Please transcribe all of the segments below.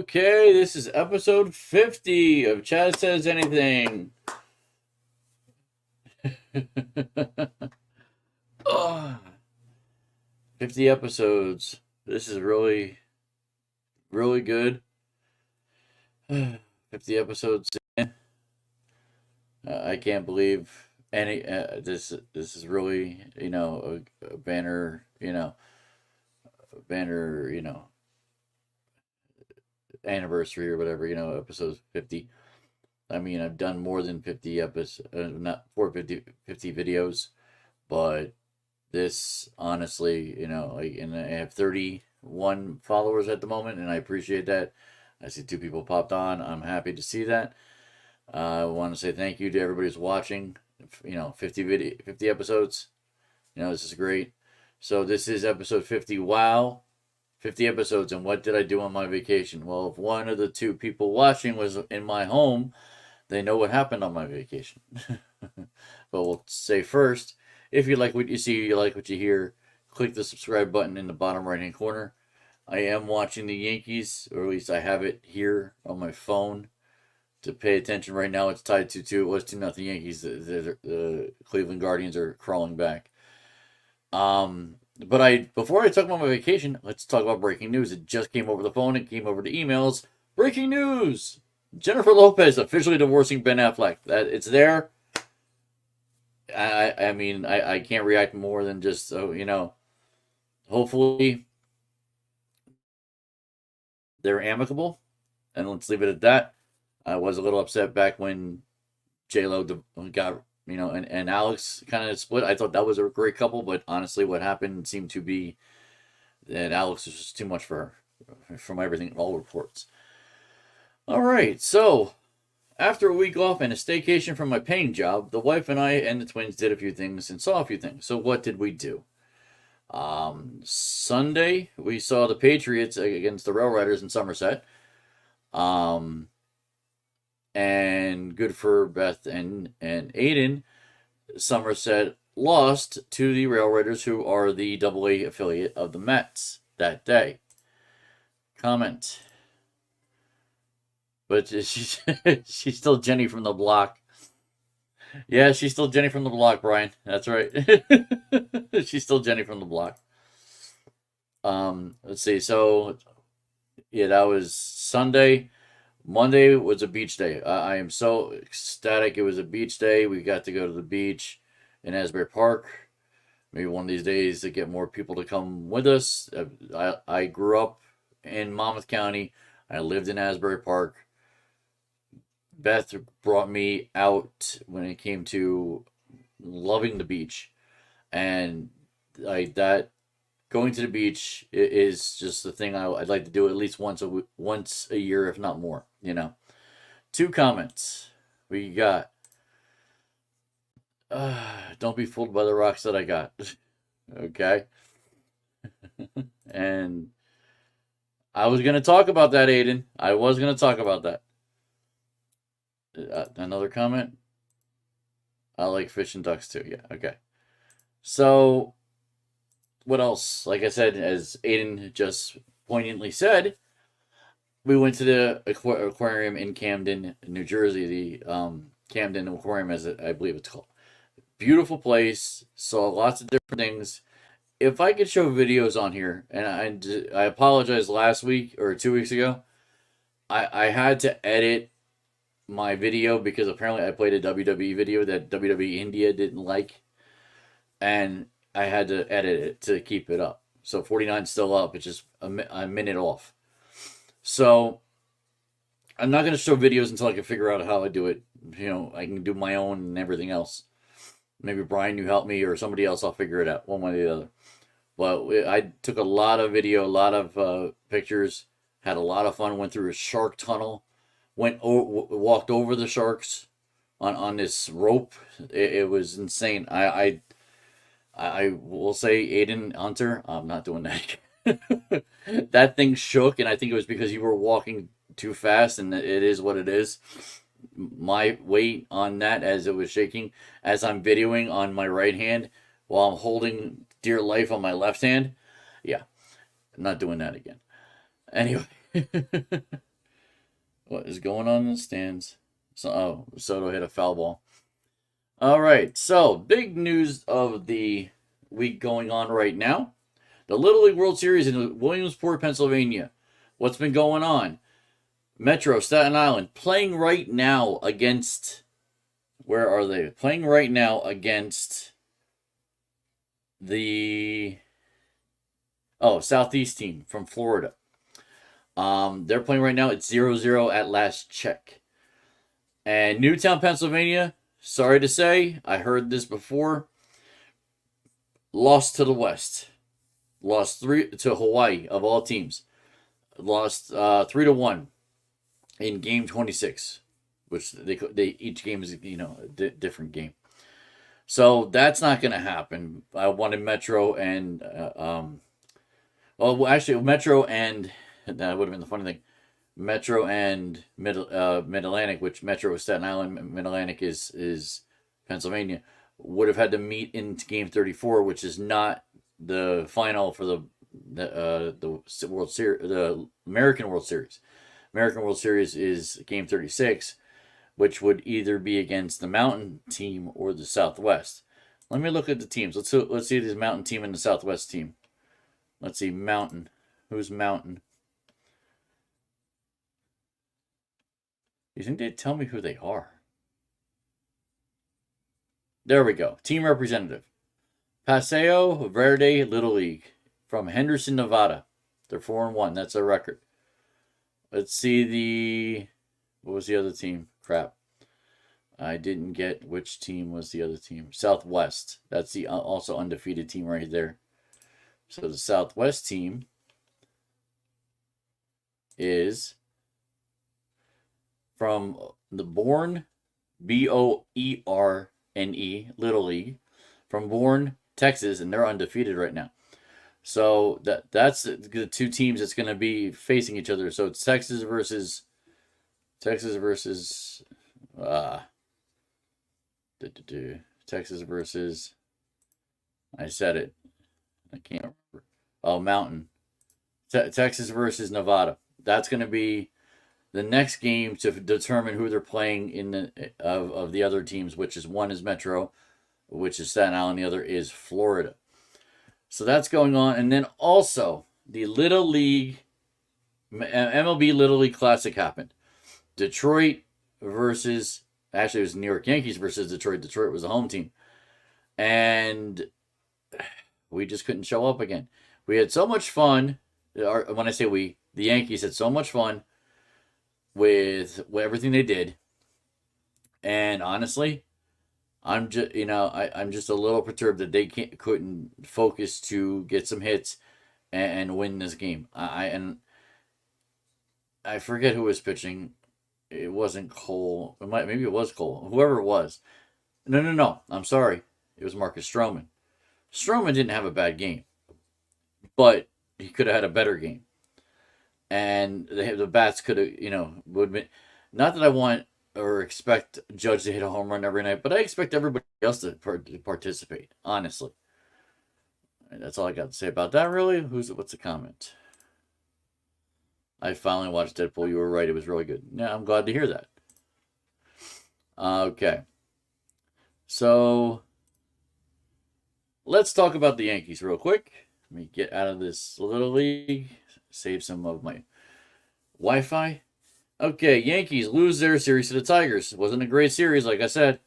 Okay, this is episode 50 of Chad Says Anything. Ah, 50 episodes. This is really, really good. 50 episodes in. I can't believe this is really, a banner, banner, anniversary or whatever, episode 50. I mean, I've done more than 50 episodes, not 450 videos, but this honestly, and I have 31 followers at the moment, and I appreciate that. I see two people popped on. I'm happy to see that. I want to say thank you to everybody who's watching. 50 episodes. This is great. So this is episode 50. Wow. 50 episodes, and what did I do on my vacation? Well, if one of the two people watching was in my home, they know what happened on my vacation. But we'll say first, if you like what you see, you like what you hear, click the subscribe button in the bottom right hand corner. I am watching the Yankees, or at least I have it here on my phone to pay attention. Right now it's tied 2-2. It was 2-0 Yankees. The Cleveland Guardians are crawling back. But before I talk about my vacation, let's talk about breaking news. It just came over the phone. It came over to emails. Breaking news! Jennifer Lopez officially divorcing Ben Affleck. That it's there. I mean, I can't react more than just, hopefully they're amicable, and let's leave it at that. I was a little upset back when J-Lo got, and Alex kind of split. I thought that was a great couple, but honestly, what happened seemed to be that Alex was just too much for her, from everything, all reports. All right, so after a week off and a staycation from my paying job, the wife and I and the twins did a few things and saw a few things. So what did we do? Sunday, we saw the Patriots against the Rail Riders in Somerset. And good for Beth and Aiden. Somerset lost to the Rail Riders, who are the AA affiliate of the Mets that day. Comment. But she's still Jenny from the block. Yeah, she's still Jenny from the block, Brian. That's right. She's still Jenny from the block. Let's see. So, yeah, that was Sunday. Monday was a beach day. I am so ecstatic. It was a beach day. We got to go to the beach in Asbury Park. Maybe one of these days to get more people to come with us. I grew up in Monmouth County. I lived in Asbury Park. Beth brought me out when it came to loving the beach, and going to the beach is just the thing I'd like to do at least once a year, if not more. Two comments we got. Don't be fooled by the rocks that I got. Okay, and I was gonna talk about that, Aiden. I was gonna talk about that. Another comment. I like fish and ducks too. Yeah. Okay. So, what else? Like I said, as Aiden just poignantly said, we went to the aquarium in Camden, New Jersey. The Camden Aquarium, as I believe it's called. Beautiful place. Saw lots of different things. If I could show videos on here, and I apologize, last week or 2 weeks ago, I had to edit my video because apparently I played a WWE video that WWE India didn't like, and I had to edit it to keep it up. So 49 is still up. It's just a minute off. So I'm not going to show videos until I can figure out how I do it. I can do my own and everything else. Maybe Brian, you help me, or somebody else. I'll figure it out one way or the other. But I took a lot of video, a lot of pictures, had a lot of fun. Went through a shark tunnel, walked over the sharks on this rope. It was insane. I will say, Aiden Hunter, I'm not doing that. That thing shook, and I think it was because you were walking too fast, and it is what it is. My weight on that as it was shaking, as I'm videoing on my right hand while I'm holding dear life on my left hand. Yeah, I'm not doing that again. Anyway, What is going on in the stands? So, Soto hit a foul ball. All right, so big news of the week going on right now. The Little League World Series in Williamsport, Pennsylvania. What's been going on? Metro, Staten Island, playing right now against... Where are they? Playing right now against the... Southeast team from Florida. They're playing right now. It's 0-0 at last check. And Newtown, Pennsylvania, sorry to say, I heard this before, lost to the West. Lost 3 to Hawaii, of all teams. Lost 3-1 in game 26, which they each game is, a different game. So that's not going to happen. I wanted Metro and Metro and that would have been the funny thing. Metro and Mid Atlantic, which Metro is Staten Island, Mid Atlantic is Pennsylvania, would have had to meet in game 34, which is not the final for the World Series, the American World Series. American World Series is game 36, which would either be against the Mountain team or the Southwest. Let me look at the teams. Let's see this Mountain team and the Southwest team. Let's see Mountain. Who's Mountain? You think they'd tell me who they are? There we go. Team representative. Paseo Verde Little League from Henderson, Nevada. They're 4-1. That's their record. Let's see what was the other team? Crap. I didn't get which team was the other team. Southwest. That's the also undefeated team right there. So the Southwest team is from the Bourne, Boerne, Little League, from Bourne, Texas, and they're undefeated right now. So that's the two teams that's going to be facing each other. So it's Texas versus Texas versus I said it. I can't remember. Oh, Mountain. Texas versus Nevada. That's going to be the next game to determine who they're playing in of the other teams, which is one is Metro, which is Staten Island, the other is Florida. So that's going on. And then also the Little League, MLB Little League Classic happened. Detroit versus, actually it was New York Yankees versus Detroit. Detroit was the home team. And we just couldn't show up again. We had so much fun. When I say we, the Yankees had so much fun with everything they did. And honestly, I'm just, I'm just a little perturbed that they couldn't focus to get some hits and win this game. I forget who was pitching. It wasn't Cole. Maybe it was Cole. Whoever it was. No. I'm sorry. It was Marcus Stroman. Stroman didn't have a bad game, but he could have had a better game. And the bats could have, would have been. Not that I want or expect Judge to hit a home run every night, but I expect everybody else to participate, honestly. And that's all I got to say about that, really. What's the comment? I finally watched Deadpool. You were right. It was really good. Yeah, I'm glad to hear that. Okay. So, let's talk about the Yankees real quick. Let me get out of this Little League. Save some of my Wi-Fi. Okay, Yankees lose their series to the Tigers. It wasn't a great series, like I said.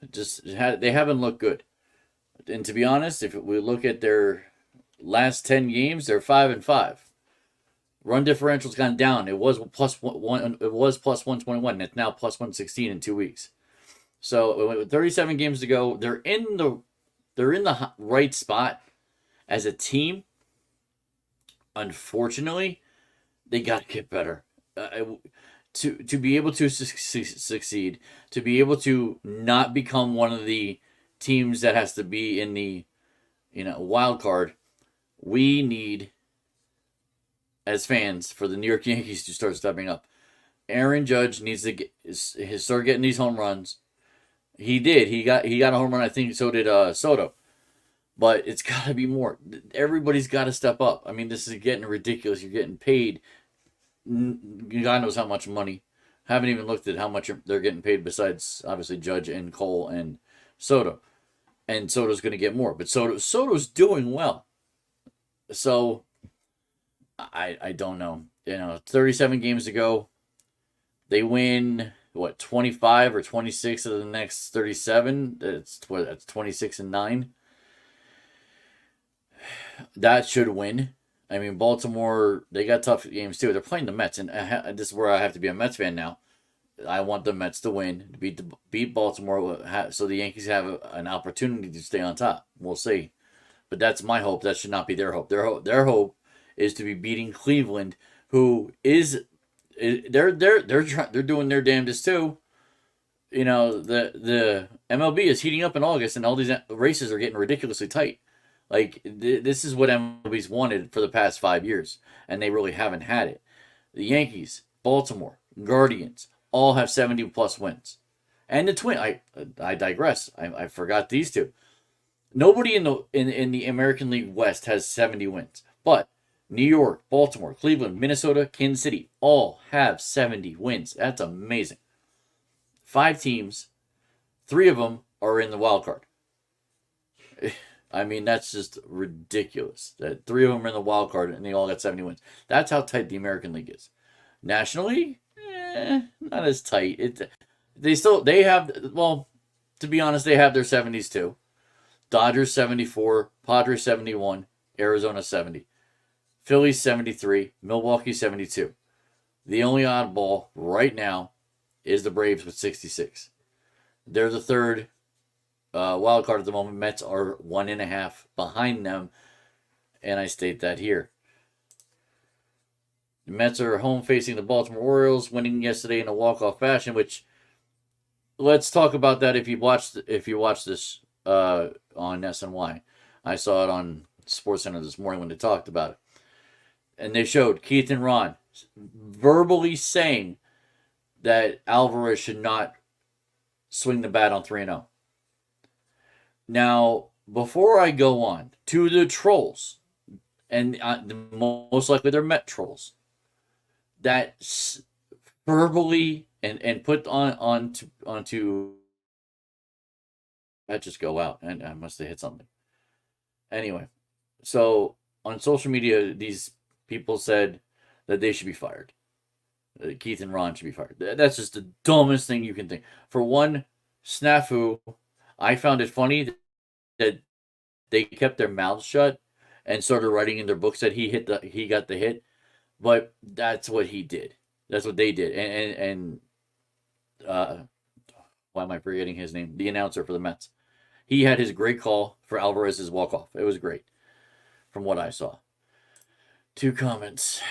They haven't looked good. And to be honest, if we look at their last 10 games, they're 5-5. Run differential's gone down. It was plus 121. It's now plus 116 in 2 weeks. So with 37 games to go, they're in the right spot as a team. Unfortunately, they got to get better. To be able to succeed, to be able to not become one of the teams that has to be in the wild card, we need, as fans, for the New York Yankees to start stepping up. Aaron Judge needs to start getting these home runs. He did. He got a home run. I think so did Soto. But it's got to be more. Everybody's got to step up. I mean, this is getting ridiculous. You're getting paid God knows how much money Haven't even looked at how much they're getting paid besides obviously Judge and Cole and Soto. And Soto's going to get more, but Soto's doing well. So I don't know. 37 games to go. They win what 25 or 26 of the next 37. That's 26-9. That should win. I mean, Baltimore, they got tough games too. They're playing the Mets, and this is where I have to be a Mets fan now. I want the Mets to win, to beat Baltimore, so the Yankees have an opportunity to stay on top. We'll see, but that's my hope. That should not be their hope. Their hope is to be beating Cleveland, who they're doing their damnedest too. The MLB is heating up in August, and all these races are getting ridiculously tight. Like this is what MLB's wanted for the past 5 years, and they really haven't had it. The Yankees, Baltimore, Guardians all have 70+ wins, and the Twins. I digress. I forgot these two. Nobody in the American League West has 70 wins, but New York, Baltimore, Cleveland, Minnesota, Kansas City all have 70 wins. That's amazing. 5 teams, 3 of them are in the wild card. I mean, that's just ridiculous. That 3 of them are in the wild card and they all got 70 wins. That's how tight the American League is. Nationally, not as tight. They have, well, to be honest, they have their 70s too. Dodgers 74, Padres 71, Arizona 70, Phillies 73, Milwaukee 72. The only oddball right now is the Braves with 66. They're the third wild card at the moment. Mets are 1.5 behind them, and I state that here. The Mets are home facing the Baltimore Orioles, winning yesterday in a walk-off fashion. Which, let's talk about that. If you watched this on SNY, I saw it on SportsCenter this morning when they talked about it, and they showed Keith and Ron verbally saying that Alvarez should not swing the bat on 3-0. Now, before I go on to the trolls, and most likely they're Met trolls, that verbally and put onto that just go out, and I must have hit something. Anyway, so on social media, these people said that they should be fired. Keith and Ron should be fired. That's just the dumbest thing you can think. For one, snafu. I found it funny that they kept their mouths shut and started writing in their books that he got the hit, but that's what he did. That's what they did. And why am I forgetting his name? The announcer for the Mets. He had his great call for Alvarez's walk-off. It was great, from what I saw. 2 comments.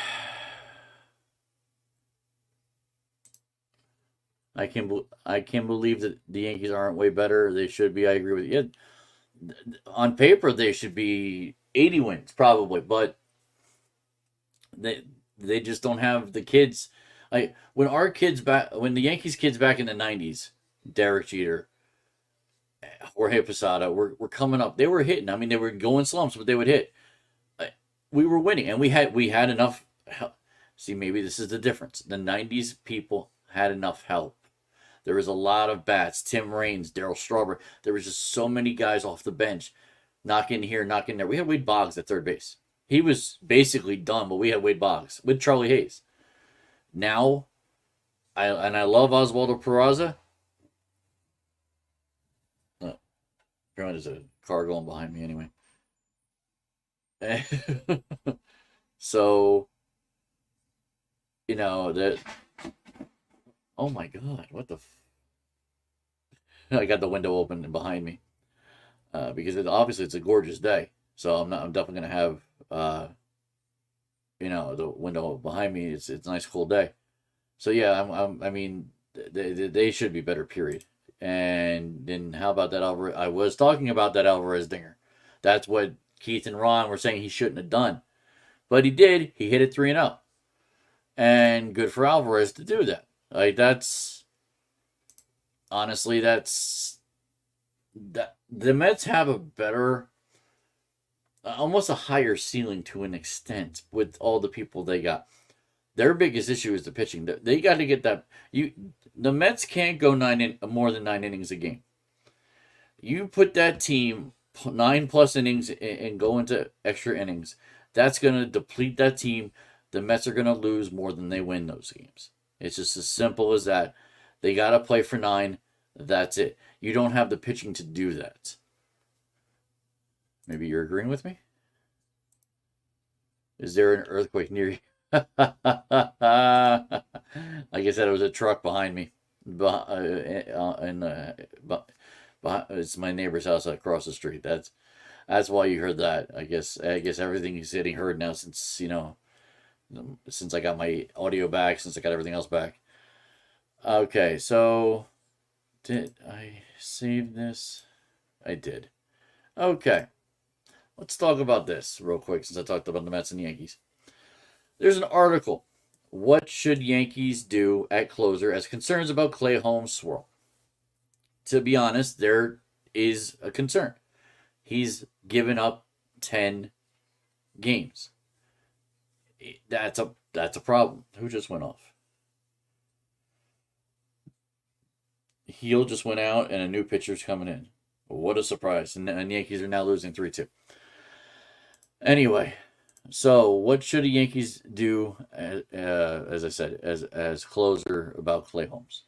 I can't believe that the Yankees aren't way better. They should be. I agree with you. On paper, they should be 80 wins probably, but they just don't have the kids. Like when the Yankees kids back in the 90s, Derek Jeter, Jorge Posada were coming up. They were hitting. I mean, they were going slumps, but they would hit. We were winning, and we had enough help. See, maybe this is the difference. The 90s people had enough help. There was a lot of bats. Tim Raines, Darryl Strawberry. There was just so many guys off the bench, knocking here, knocking there. We had Wade Boggs at third base. He was basically done, but we had Wade Boggs with Charlie Hayes. Now, I love Oswaldo Peraza. Oh, apparently there's a car going behind me anyway. So, that. Oh my God! What the? I got the window open behind me because obviously it's a gorgeous day. So I'm definitely gonna have the window behind me. It's a nice cool day. So yeah, I mean they should be better. Period. And then how about that Alvarez? I was talking about that Alvarez dinger. That's what Keith and Ron were saying he shouldn't have done, but he did. He hit it 3-0, and good for Alvarez to do that. Like honestly, that the Mets have a better, almost a higher ceiling to an extent with all the people they got. Their biggest issue is the pitching. They got to get that. The Mets can't go more than 9 innings a game. You put that team 9+ innings and go into extra innings. That's going to deplete that team. The Mets are going to lose more than they win those games. It's just as simple as that. They got to play for 9. That's it. You don't have the pitching to do that. Maybe you're agreeing with me? Is there an earthquake near you? Like I said, it was a truck behind me. It's my neighbor's house across the street. That's why you heard that. I guess everything is getting heard now since since I got my audio back, since I got everything else back. Okay, so did I save this? I did. Okay, let's talk about this real quick since I talked about the Mets and the Yankees. There's an article. What should Yankees do at closer as concerns about Clay Holmes swirl? To be honest, there is a concern. He's given up 10 games. That's a problem. Who just went off? Heel just went out and a new pitcher's coming in. What a surprise. And Yankees are now losing 3-2. Anyway, so what should the Yankees do, as I said, as closer about Clay Holmes?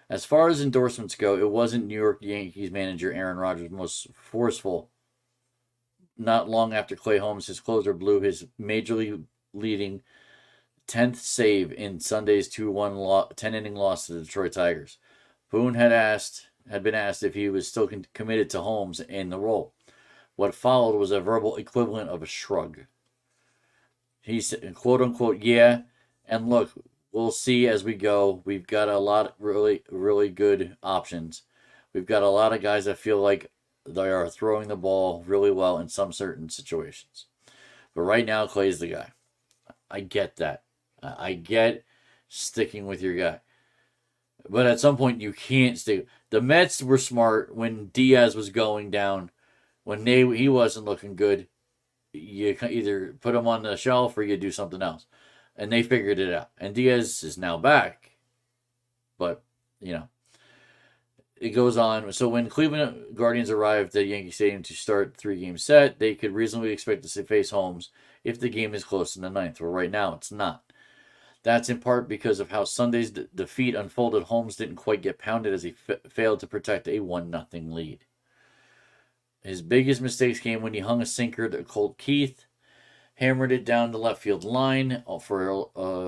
As far as endorsements go, it wasn't New York Yankees manager Aaron Rodgers most forceful. Not long after Clay Holmes, his closer, blew his major league leading 10th save in Sunday's 2-1 10-inning loss to the Detroit Tigers. Boone had been asked if he was still committed to Holmes in the role. What followed was a verbal equivalent of a shrug. He said, quote unquote, yeah, and look, we'll see as we go. We've got a lot of really, really good options. We've got a lot of guys that feel like they are throwing the ball really well in some certain situations. But right now, Clay's the guy. I get that. I get sticking with your guy. But at some point, you can't stay. The Mets were smart when Diaz was going down. When he wasn't looking good, you either put him on the shelf or you do something else. And they figured it out. And Diaz is now back. But, it goes on. So when Cleveland Guardians arrived at Yankee Stadium to start 3-game set, they could reasonably expect to face Holmes if the game is close in the 9th. Well, right now it's not. That's in part because of how Sunday's defeat unfolded. Holmes didn't quite get pounded as he failed to protect a 1-0 lead. His biggest mistakes came when he hung a sinker to Colt Keith, hammered it down the left field line for a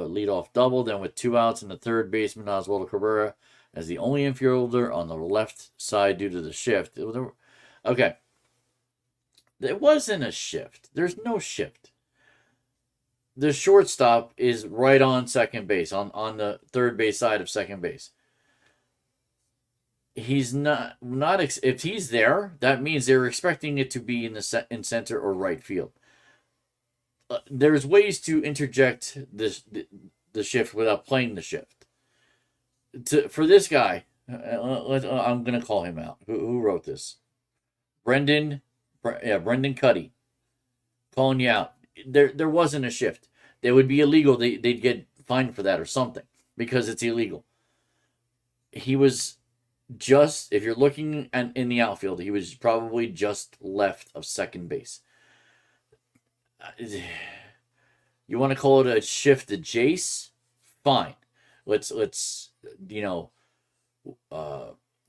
leadoff double. Then with 2 outs and the third baseman Oswaldo Cabrera as the only infielder on the left side due to the shift. Okay. It wasn't a shift. There's no shift. The shortstop is right on second base, on the third base side of second base. He's not if he's there, that means they're expecting it to be in center or right field. There's ways to interject the shift without playing the shift. For this guy, I'm gonna call him out. Who wrote this? Brendan Cuddy, calling you out. There wasn't a shift. They would be illegal. They'd get fined for that or something because it's illegal. He was just, if you're looking in the outfield, he was probably just left of second base. You want to call it a shift to Jace? Fine. Let's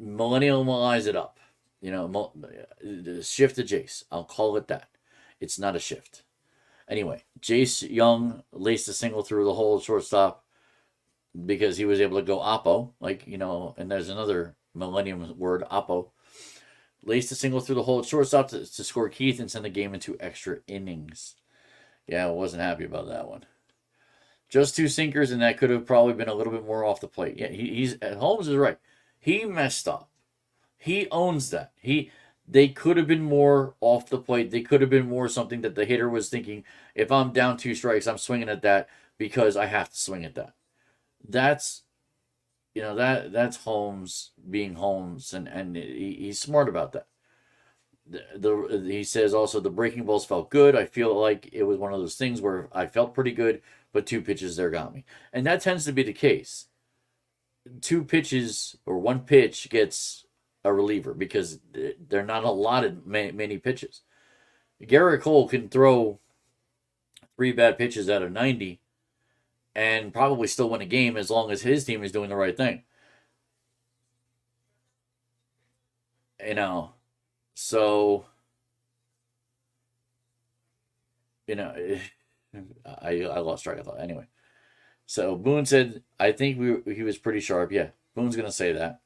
millennialize it up. Shift to Jace. I'll call it that. It's not a shift. Anyway, Jace Young laced a single through the hole shortstop because he was able to go oppo, and there's another millennium word, oppo. Laced a single through the hole shortstop to score Keith and send the game into extra innings. Yeah, I wasn't happy about that one. Just 2 sinkers, and that could have probably been a little bit more off the plate. Yeah, Holmes is right. He messed up. He owns that. They could have been more off the plate. They could have been more something that the hitter was thinking, if I'm down 2 strikes, I'm swinging at that because I have to swing at that. That's Holmes being Holmes, and he's smart about that. He says also the breaking balls felt good. I feel like it was one of those things where I felt pretty good, but 2 pitches there got me. And that tends to be the case. 2 pitches or 1 pitch gets a reliever because they're not allotted many pitches. Garrett Cole can throw 3 bad pitches out of 90 and probably still win a game as long as his team is doing the right thing. You know, so, you know, I lost track of thought. Anyway, so Boone said, I think he was pretty sharp. Yeah, Boone's going to say that.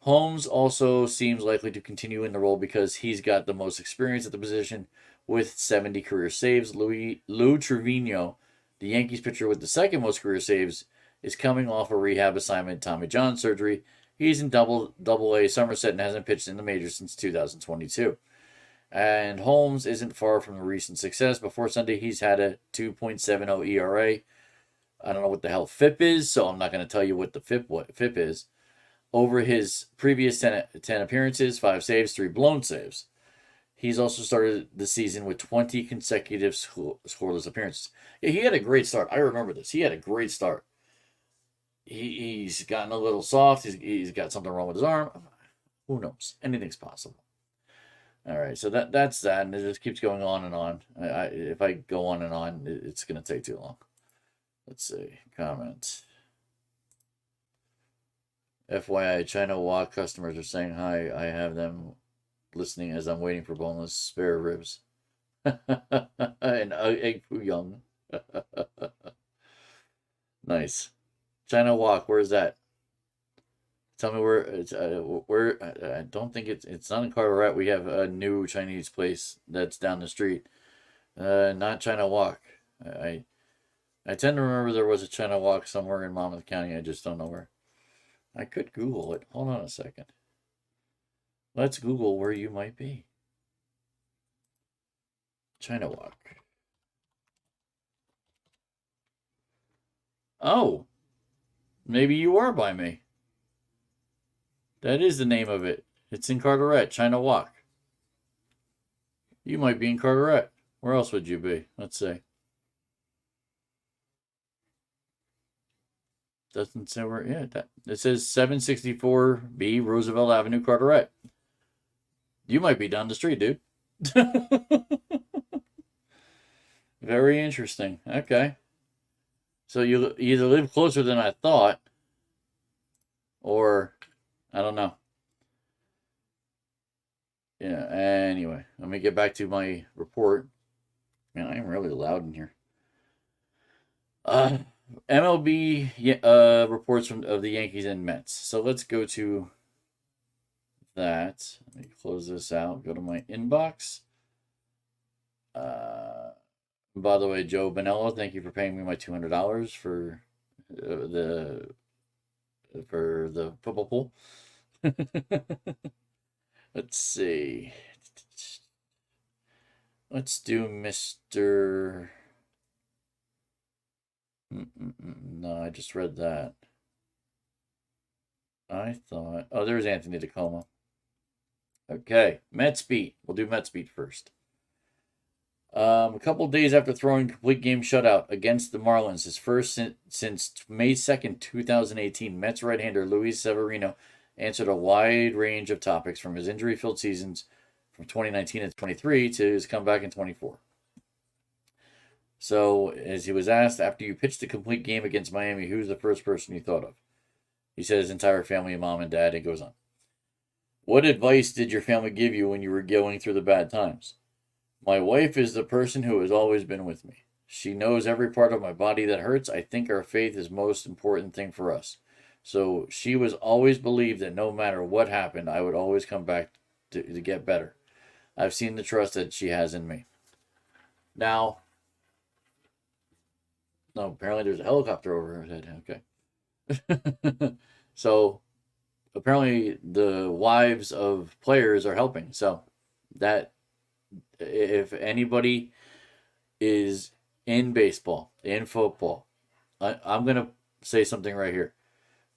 Holmes also seems likely to continue in the role because he's got the most experience at the position with 70 career saves. Lou Trevino, the Yankees pitcher with the second most career saves, is coming off a rehab assignment, Tommy John surgery. He's in double A Somerset and hasn't pitched in the majors since 2022. And Holmes isn't far from the recent success. Before Sunday, he's had a 2.70 ERA. I don't know what the hell FIP is, so I'm not going to tell you what FIP is. Over his previous 10 appearances, 5 saves, 3 blown saves. He's also started the season with 20 consecutive scoreless appearances. Yeah, he had a great start. I remember this. He had a great start. He's gotten a little soft. He's got something wrong with his arm. Who knows? Anything's possible. All right, so that's that, and it just keeps going on and on. If I go on and on, it's going to take too long. Let's see. Comment. FYI, China Walk customers are saying hi. I have them listening as I'm waiting for boneless spare ribs. And egg foo young. Nice. China Walk, where's that? Tell me where it's where I don't think it's not in Carteret. We have a new Chinese place that's down the street. Not China Walk. I tend to remember there was a China Walk somewhere in Monmouth County. I just don't know where. I could Google it. Hold on a second. Let's Google where you might be. China Walk. Oh, maybe you are by me. That is the name of it. It's in Carteret, China Walk. You might be in Carteret. Where else would you be? Let's see. Doesn't say where. Yeah, it says 764B Roosevelt Avenue, Carteret. You might be down the street, dude. Very interesting. Okay. So you either live closer than I thought, or I don't know. Yeah, anyway, let me get back to my report. Man, I am really loud in here. MLB reports of the Yankees and Mets. So let's go to that. Let me close this out. Go to my inbox. By the way, Joe Bonello, thank you for paying me my $200 for the football pool. Let's see. Let's do Mr. No, I just read that. I thought... Oh, there's Anthony Tacoma. Okay, Mets beat. We'll do Mets beat first. A couple days after throwing complete game shutout against the Marlins, his first since May 2nd, 2018, Mets right-hander Luis Severino answered a wide range of topics from his injury-filled seasons from 2019 and 23 to his comeback in 24. So, as he was asked, after you pitched a complete game against Miami, who's the first person you thought of? He said his entire family, mom and dad, and goes on. What advice did your family give you when you were going through the bad times? My wife is the person who has always been with me. She knows every part of my body that hurts. I think our faith is the most important thing for us. So she was always believed that no matter what happened, I would always come back to get better. I've seen the trust that she has in me. Now, no, apparently there's a helicopter over her head. Okay. So, apparently the wives of players are helping. So, that, if anybody is in baseball, in football, I'm going to say something right here.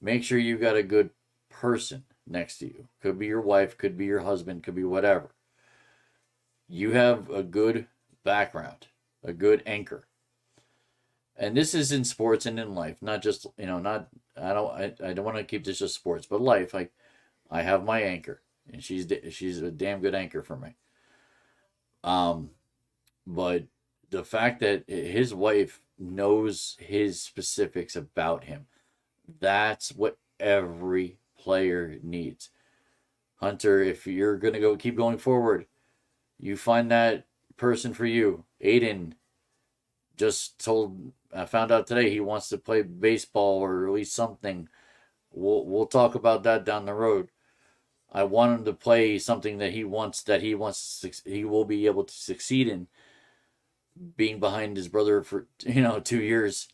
Make sure you got a good person next to you. Could be your wife, could be your husband, could be whatever. You have a good background, a good anchor. And this is in sports and in life, not just, not, I don't want to keep this just sports, but life. Like, I have my anchor, and she's a damn good anchor for me. Um, but the fact that his wife knows his specifics about him, that's what every player needs. Hunter, if you're gonna keep going forward, you find that person for you. Aiden I found out today he wants to play baseball or at least something. We'll talk about that down the road. I want him to play something that he will be able to succeed in. Being behind his brother for 2 years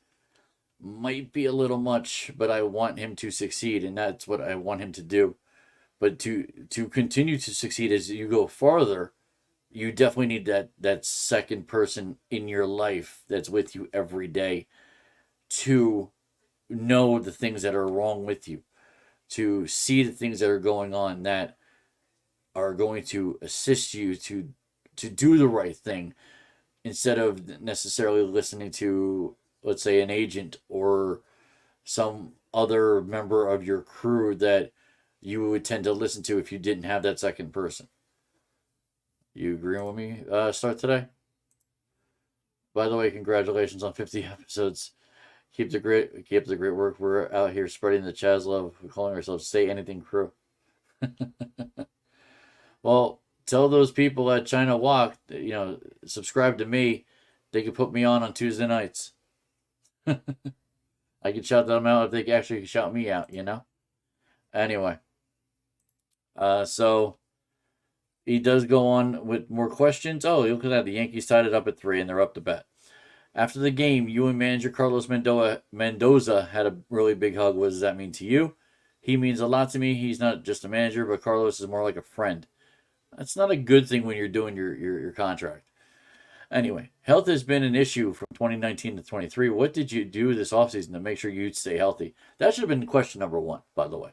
might be a little much, but I want him to succeed, and that's what I want him to do. But to continue to succeed as you go farther, you definitely need that second person in your life that's with you every day to know the things that are wrong with you, to see the things that are going on that are going to assist you to do the right thing, instead of necessarily listening to, let's say, an agent or some other member of your crew that you would tend to listen to if you didn't have that second person. You agree with me? Start today. By the way, congratulations on 50 episodes. Keep the great work. We're out here spreading the Chaz love. We're calling ourselves Say Anything Crew. Well, tell those people at China Walk, subscribe to me. They can put me on Tuesday nights. I can shout them out if they can actually shout me out. Anyway, so he does go on with more questions. Oh, look at that. The Yankees tied it up at 3, and they're up to bat. After the game, you and manager Carlos Mendoza had a really big hug. What does that mean to you? He means a lot to me. He's not just a manager, but Carlos is more like a friend. That's not a good thing when you're doing your contract. Anyway, health has been an issue from 2019 to 23. What did you do this offseason to make sure you'd stay healthy? That should have been question number 1, by the way.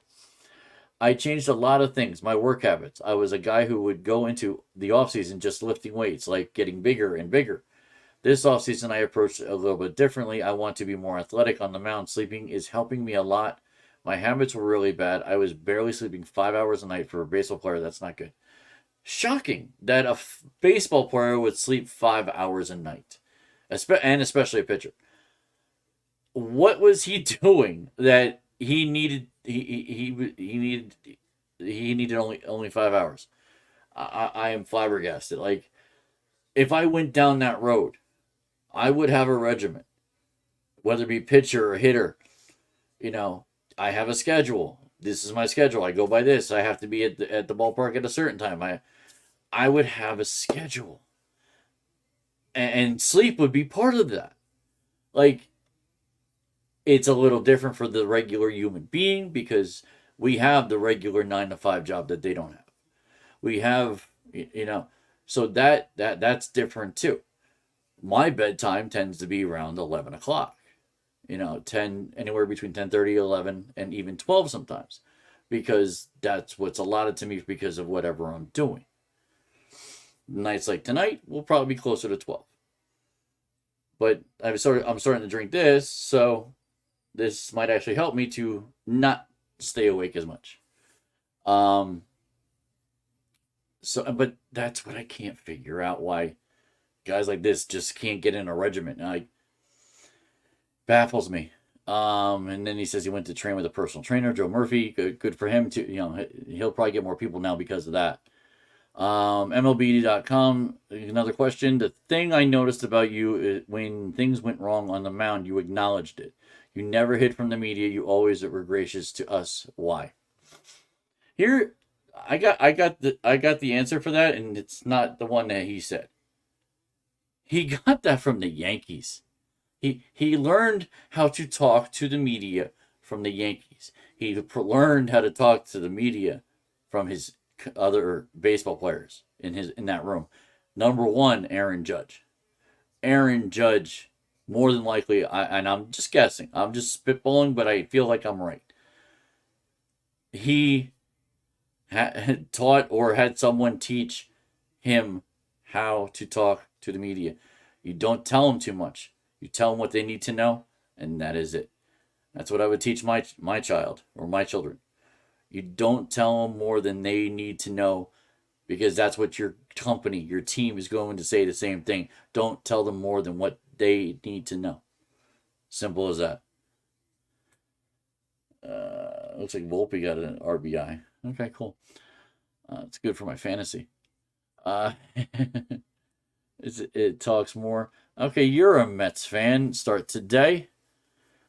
I changed a lot of things, my work habits. I was a guy who would go into the offseason just lifting weights, like getting bigger and bigger. This offseason, I approached it a little bit differently. I want to be more athletic on the mound. Sleeping is helping me a lot. My habits were really bad. I was barely sleeping 5 hours a night for a baseball player. That's not good. Shocking that a baseball player would sleep 5 hours a night, and especially a pitcher. What was he doing that he needed? He needed only 5 hours. I am flabbergasted. Like, if I went down that road, I would have a regimen, whether it be pitcher or hitter. I have a schedule. This is my schedule. I go by this. I have to be at the ballpark at a certain time. I would have a schedule, and sleep would be part of that. Like, it's a little different for the regular human being because we have the regular 9 to 5 job that they don't have. We have, so that's different too. My bedtime tends to be around 11 o'clock. 10, anywhere between 10:30, 11, and even 12 sometimes, because that's what's allotted to me because of whatever I'm doing. Nights like tonight will probably be closer to 12. But I'm starting to drink this, so this might actually help me to not stay awake as much. But that's what I can't figure out, why guys like this just can't get in a regiment. Like, baffles me. And then he says he went to train with a personal trainer, Joe Murphy. Good for him too. He'll probably get more people now because of that. MLB.com, another question. The thing I noticed about you is when things went wrong on the mound, you acknowledged it. You never hid from the media. You always were gracious to us. Why? Here, I got the answer for that, and it's not the one that he said. He got that from the Yankees. He learned how to talk to the media from the Yankees. He learned how to talk to the media from his other baseball players in that room. Number 1, Aaron Judge. Aaron Judge, more than likely, and I'm just guessing. I'm just spitballing, but I feel like I'm right. He had taught or had someone teach him how to talk to the media. You don't tell him too much. You tell them what they need to know, and that is it. That's what I would teach my child or my children. You don't tell them more than they need to know, because that's what your company, your team is going to say the same thing. Don't tell them more than what they need to know. Simple as that. Looks like Volpe got an RBI. Okay, cool. It's good for my fantasy. It talks more. Okay, you're a Mets fan. Start today.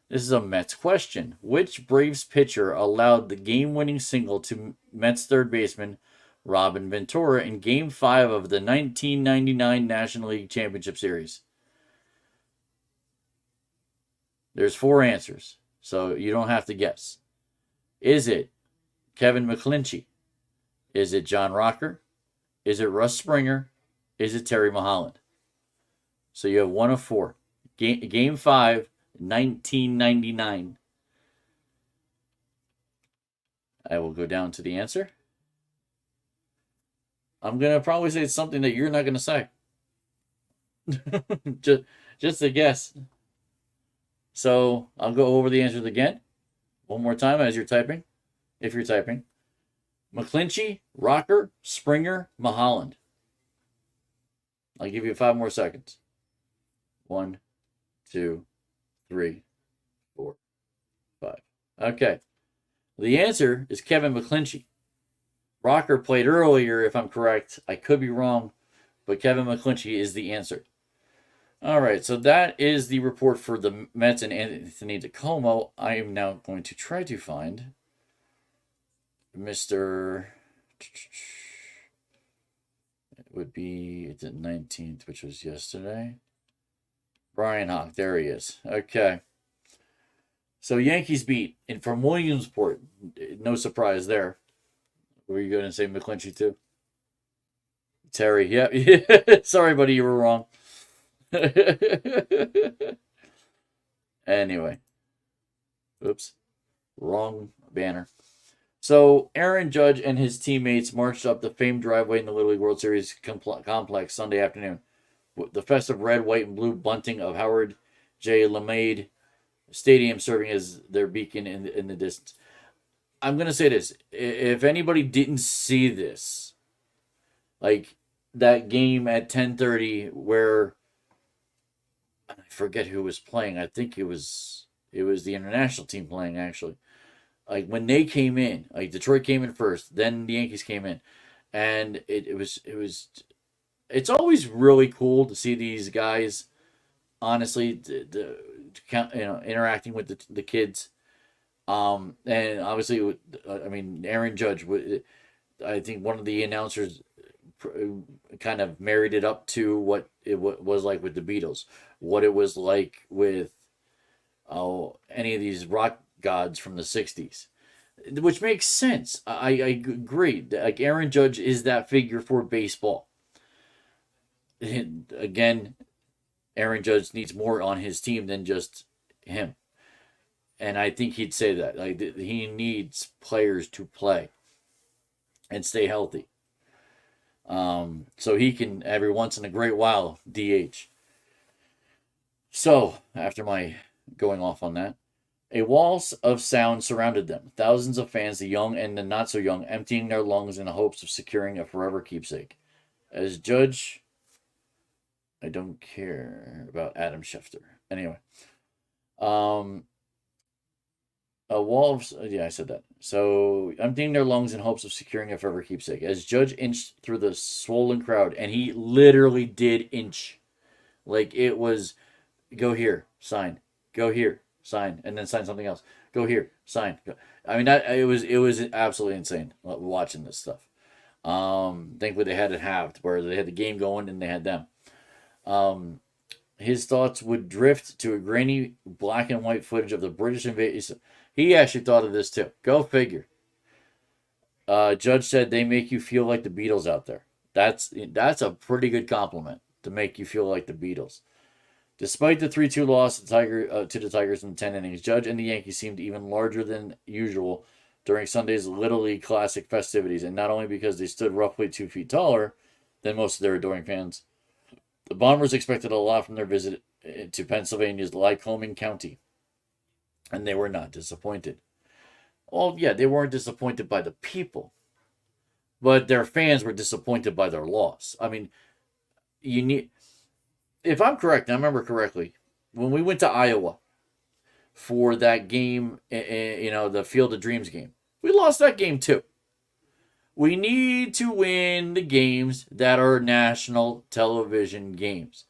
This is a Mets question. Which Braves pitcher allowed the game-winning single to Mets third baseman Robin Ventura in Game 5 of the 1999 National League Championship Series? There's 4 answers, so you don't have to guess. Is it Kevin McClinchy? Is it John Rocker? Is it Russ Springer? Is it Terry Mulholland? So you have 1 of 4. Game 5, 1999. I will go down to the answer. I'm going to probably say something that you're not going to say. just a guess. So I'll go over the answers again. One more time as you're typing. If you're typing. McClinchy, Rocker, Springer, Mulholland. I'll give you 5 more seconds. 1, 2, 3, 4, 5. Okay. The answer is Kevin McClinchy. Rocker played earlier, if I'm correct. I could be wrong, but Kevin McClinchy is the answer. All right, so that is the report for the Mets and Anthony DeComo. I am now going to try to find Mr. It would be the 19th, which was yesterday. Brian Hawk, there he is. Okay. So Yankees beat, and from Williamsport, no surprise there. Were you going to say McClinchy too? Terry, yeah. Sorry, buddy, you were wrong. Anyway. Oops. Wrong banner. So Aaron Judge and his teammates marched up the famed driveway in the Little League World Series complex Sunday afternoon. The festive red, white, and blue bunting of Howard J. LeMade Stadium serving as their beacon in the distance. I'm going to say this. If anybody didn't see this, like that game at 10:30 where I forget who was playing. I think it was the international team playing, actually. Like when they came in, like Detroit came in first, then the Yankees came in. And it's always really cool to see these guys, honestly, interacting with the kids. And obviously, I mean, Aaron Judge, I think one of the announcers kind of married it up to what it was like with the Beatles, what it was like with any of these rock gods from the 60s, which makes sense. I agree. Like Aaron Judge is that figure for baseball. And again, Aaron Judge needs more on his team than just him. And I think he'd say that. Like he needs players to play and stay healthy. So he can every once in a great while DH. So after my going off on that, a wall of sound surrounded them. Thousands of fans, the young and the not so young, emptying their lungs in the hopes of securing a forever keepsake. As Judge, I don't care about Adam Schefter. Anyway, a wall of, yeah, I said that. So emptying their lungs in hopes of securing a forever keepsake. As Judge inched through the swollen crowd, and he literally did inch. Like it was, go here, sign. Go here, sign, and then sign something else. Go here, sign. Go. I mean, that it was absolutely insane watching this stuff. Thankfully they had it halved, where they had the game going and they had them. His thoughts would drift to a grainy black and white footage of the British invasion. He actually thought of this too. Go figure. Judge said they make you feel like the Beatles out there. That's a pretty good compliment, to make you feel like the Beatles. Despite the 3-2 loss to the Tigers in the 10 innings, Judge and the Yankees seemed even larger than usual during Sunday's Little League Classic festivities, and not only because they stood roughly 2 feet taller than most of their adoring fans. The Bombers expected a lot from their visit to Pennsylvania's Lycoming County, and they were not disappointed. Well, yeah, they weren't disappointed by the people, but their fans were disappointed by their loss. I mean, you need, if I'm correct, and I remember correctly, when we went to Iowa for that game, the Field of Dreams game, we lost that game too. We need to win the games that are national television games.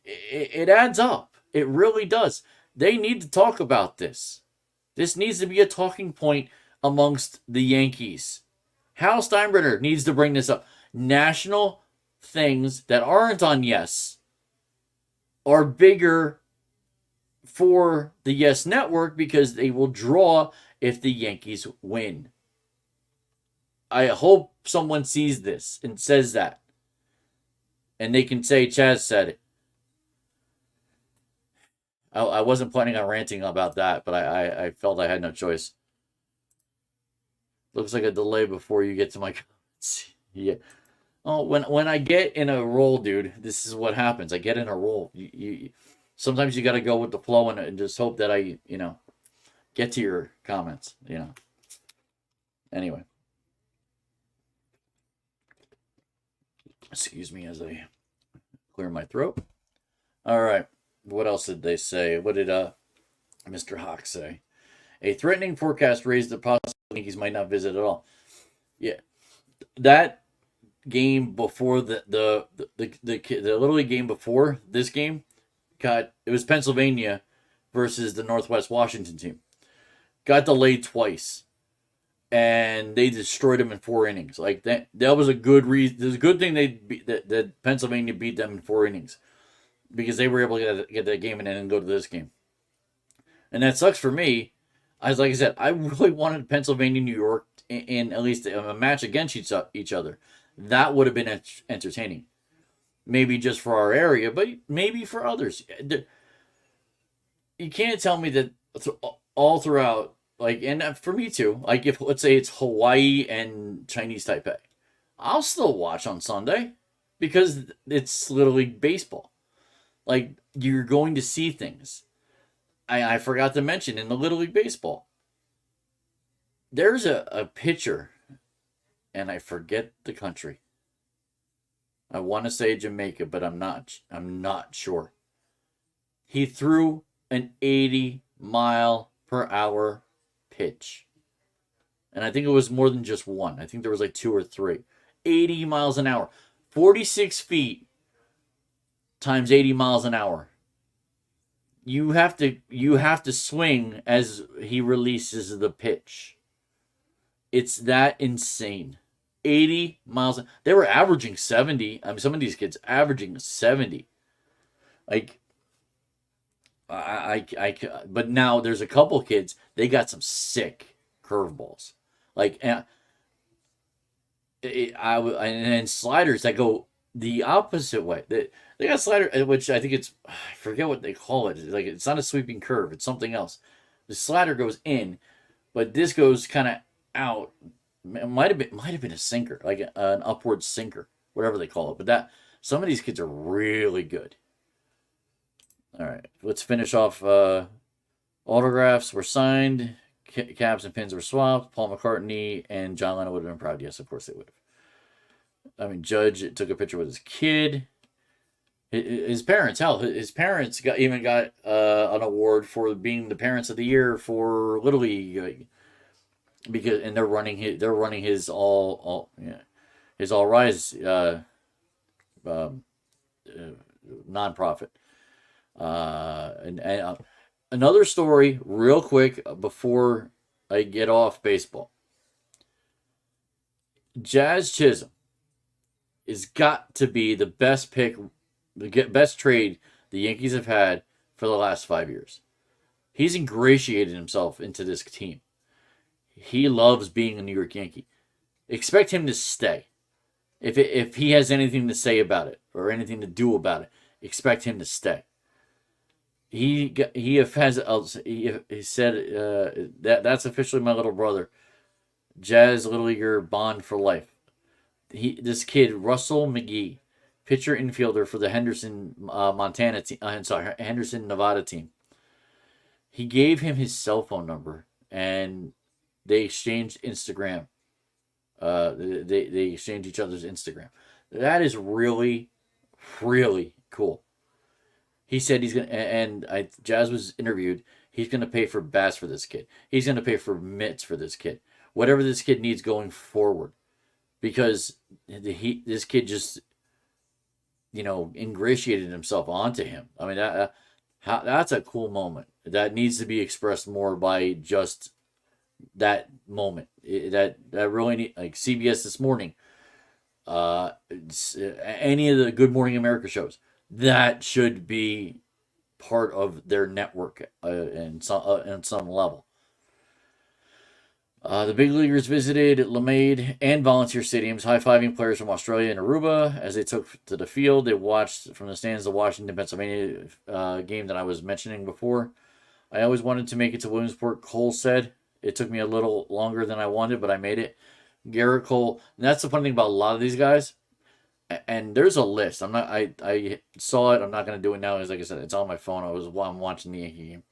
It adds up. It really does. They need to talk about this. This needs to be a talking point amongst the Yankees. Hal Steinbrenner needs to bring this up. National things that aren't on Yes are bigger for the Yes Network because they will draw if the Yankees win. I hope someone sees this and says that. And they can say Chaz said it. I wasn't planning on ranting about that, but I felt I had no choice. Looks like a delay before you get to my comments. Yeah. Oh, when I get in a roll, dude, this is what happens. I get in a roll. Sometimes you got to go with the flow and just hope that I get to your comments. Anyway. Excuse me as I clear my throat. All right. What else did they say? What did Mr. Hawk say? A threatening forecast raised the possibility Yankees might not visit at all. Yeah, that game before the Little League game before this game, it was Pennsylvania versus the Northwest Washington team. Got delayed twice, and they destroyed them in 4 innings. Like that was a good reason. It was a good thing that Pennsylvania beat them in 4 innings. Because they were able to get that game and then go to this game. And that sucks for me. Like I said, I really wanted Pennsylvania, New York in at least a match against each other. That would have been entertaining. Maybe just for our area, but maybe for others. You can't tell me that all throughout, and for me too, if let's say it's Hawaii and Chinese Taipei, I'll still watch on Sunday because it's Little League baseball. You're going to see things. I forgot to mention in the Little League Baseball, there's a pitcher, and I forget the country. I want to say Jamaica, but I'm not sure. He threw an 80-mile-per-hour pitch. And I think it was more than just one. I think there was 2 or 3. 80 miles an hour. 46 feet. Times 80 miles an hour. You have to swing as he releases the pitch. It's that insane. 80 miles. They were averaging 70. I mean, some of these kids averaging 70. But now there's a couple kids. They got some sick curveballs. And sliders that go the opposite way. They got a slider, which I think I forget what they call it. It's not a sweeping curve. It's something else. The slider goes in, but this goes kind of out. It might have been a sinker, an upward sinker, whatever they call it. But some of these kids are really good. All right, let's finish off. Autographs were signed. Caps and pins were swapped. Paul McCartney and John Lennon would have been proud. Yes, of course they would have. I mean, Judge took a picture with his kid. His parents, his parents got an award for being the parents of the year for Little League, and they're running his All Rise nonprofit. And another story, real quick, before I get off baseball. Jazz Chisholm has got to be the best pick. The best trade the Yankees have had for the last 5 years. He's ingratiated himself into this team. He loves being a New York Yankee. Expect him to stay. If he has anything to say about it or anything to do about it, expect him to stay. He said that's officially my little brother. Jazz Little Leaguer bond for life. This kid Russell McGee pitcher infielder for the Henderson, Montana team. Henderson, Nevada team. He gave him his cell phone number, and they exchanged Instagram. They exchanged each other's Instagram. That is really, really cool. He said he's gonna, and Jazz was interviewed. He's gonna pay for bats for this kid. He's gonna pay for mitts for this kid. Whatever this kid needs going forward, because this kid just ingratiated himself onto him. I mean that's a cool moment that needs to be expressed more by just that moment. That really like CBS this morning, any of the Good Morning America shows, that should be part of their network in some level. The big leaguers visited LeMade and Volunteer Stadiums, high-fiving players from Australia and Aruba as they took to the field. They watched from the stands the Washington, Pennsylvania game that I was mentioning before. I always wanted to make it to Williamsport, Cole said. It took me a little longer than I wanted, but I made it. Gerrit Cole, and that's the funny thing about a lot of these guys. And there's a list. I saw it. I'm not going to do it now. As like I said, it's on my phone. I'm watching the Yankee game.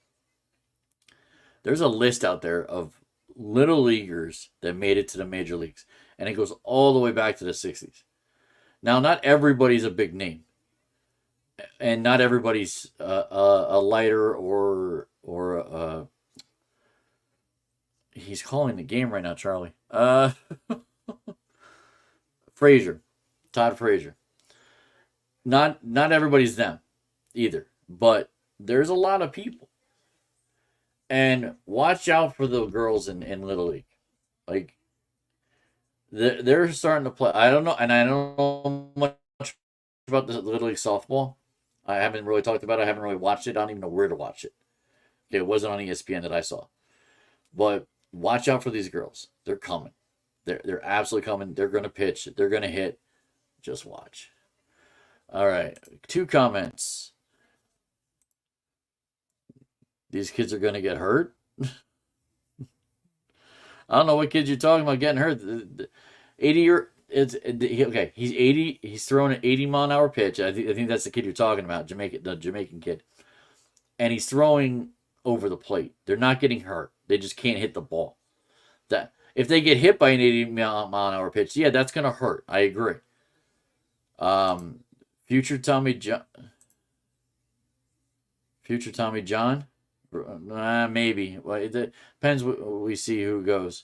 There's a list out there of little leaguers that made it to the major leagues, and it goes all the way back to the 60s. Now, not everybody's a big name, and not everybody's a lighter or he's calling the game right now, Charlie. Frazier, Todd Frazier. Not everybody's them either, but there's a lot of people. And watch out for the girls in Little League. Like, they're starting to play. I don't know, and I don't know much about the Little League softball. I haven't really talked about it. I haven't really watched it. I don't even know where to watch it. Okay, it wasn't on ESPN that I saw. But watch out for these girls. They're coming. They're absolutely coming. They're going to pitch. They're going to hit. Just watch. All right, 2 comments. These kids are going to get hurt. I don't know what kids you're talking about getting hurt. 80 he's 80. He's throwing an 80-mile-an-hour pitch. I think that's the kid you're talking about, the Jamaican kid. And he's throwing over the plate. They're not getting hurt. They just can't hit the ball. That if they get hit by an 80-mile-an-hour pitch, yeah, that's going to hurt. I agree. Future Tommy John. Maybe. Well, it depends. We see who goes.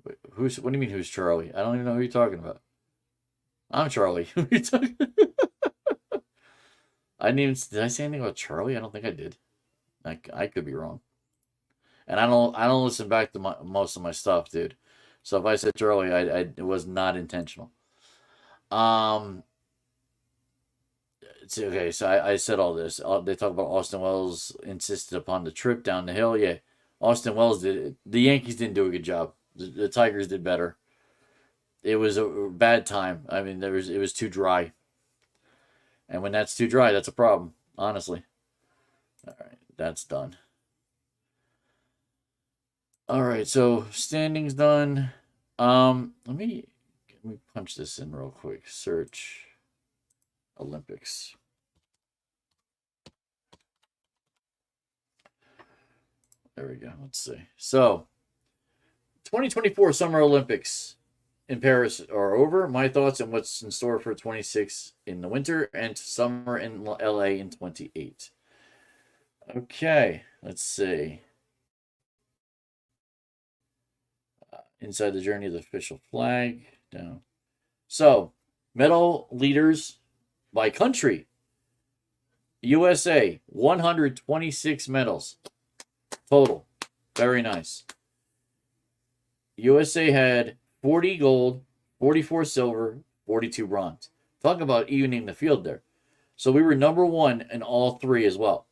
What do you mean? Who's Charlie? I don't even know who you're talking about. I'm Charlie. Who are you talking? I didn't even. Did I say anything about Charlie? I don't think I did. I could be wrong. And I don't listen back to most of my stuff, dude. So if I said Charlie, it was not intentional. Okay, so I said all this. They talk about Austin Wells insisted upon the trip down the hill. Yeah, Austin Wells did it. The Yankees didn't do a good job. The Tigers did better. It was a bad time. I mean, it was too dry. And when that's too dry, that's a problem, honestly. All right, that's done. All right, so standings done. Let me punch this in real quick. Search Olympics. There we go. Let's see. So, 2024 Summer Olympics in Paris are over. My thoughts and what's in store for 26 in the winter and summer in LA in 28. Okay, let's see. Inside the journey of the official flag. Down. So, medal leaders by country. USA, 126 medals total. Very nice. USA had 40 gold, 44 silver, 42 bronze. Talk about evening the field there. So we were number 1 in all 3 as well.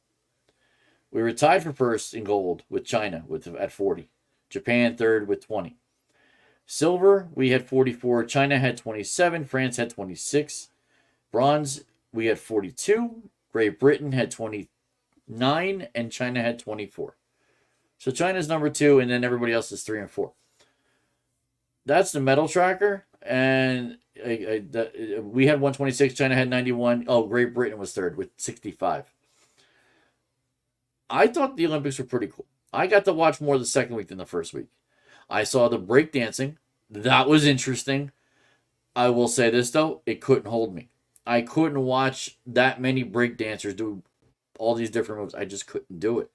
We were tied for first in gold with China at 40. Japan third with 20. Silver, we had 44. China had 27. France had 26. Bronze, we had 42. Great Britain had 29. And China had 24. So China's number 2, and then everybody else is 3 and 4. That's the medal tracker. And we had 126. China had 91. Oh, Great Britain was third with 65. I thought the Olympics were pretty cool. I got to watch more the second week than the first week. I saw the breakdancing. That was interesting. I will say this though, it couldn't hold me. I couldn't watch that many breakdancers do all these different moves. I just couldn't do it.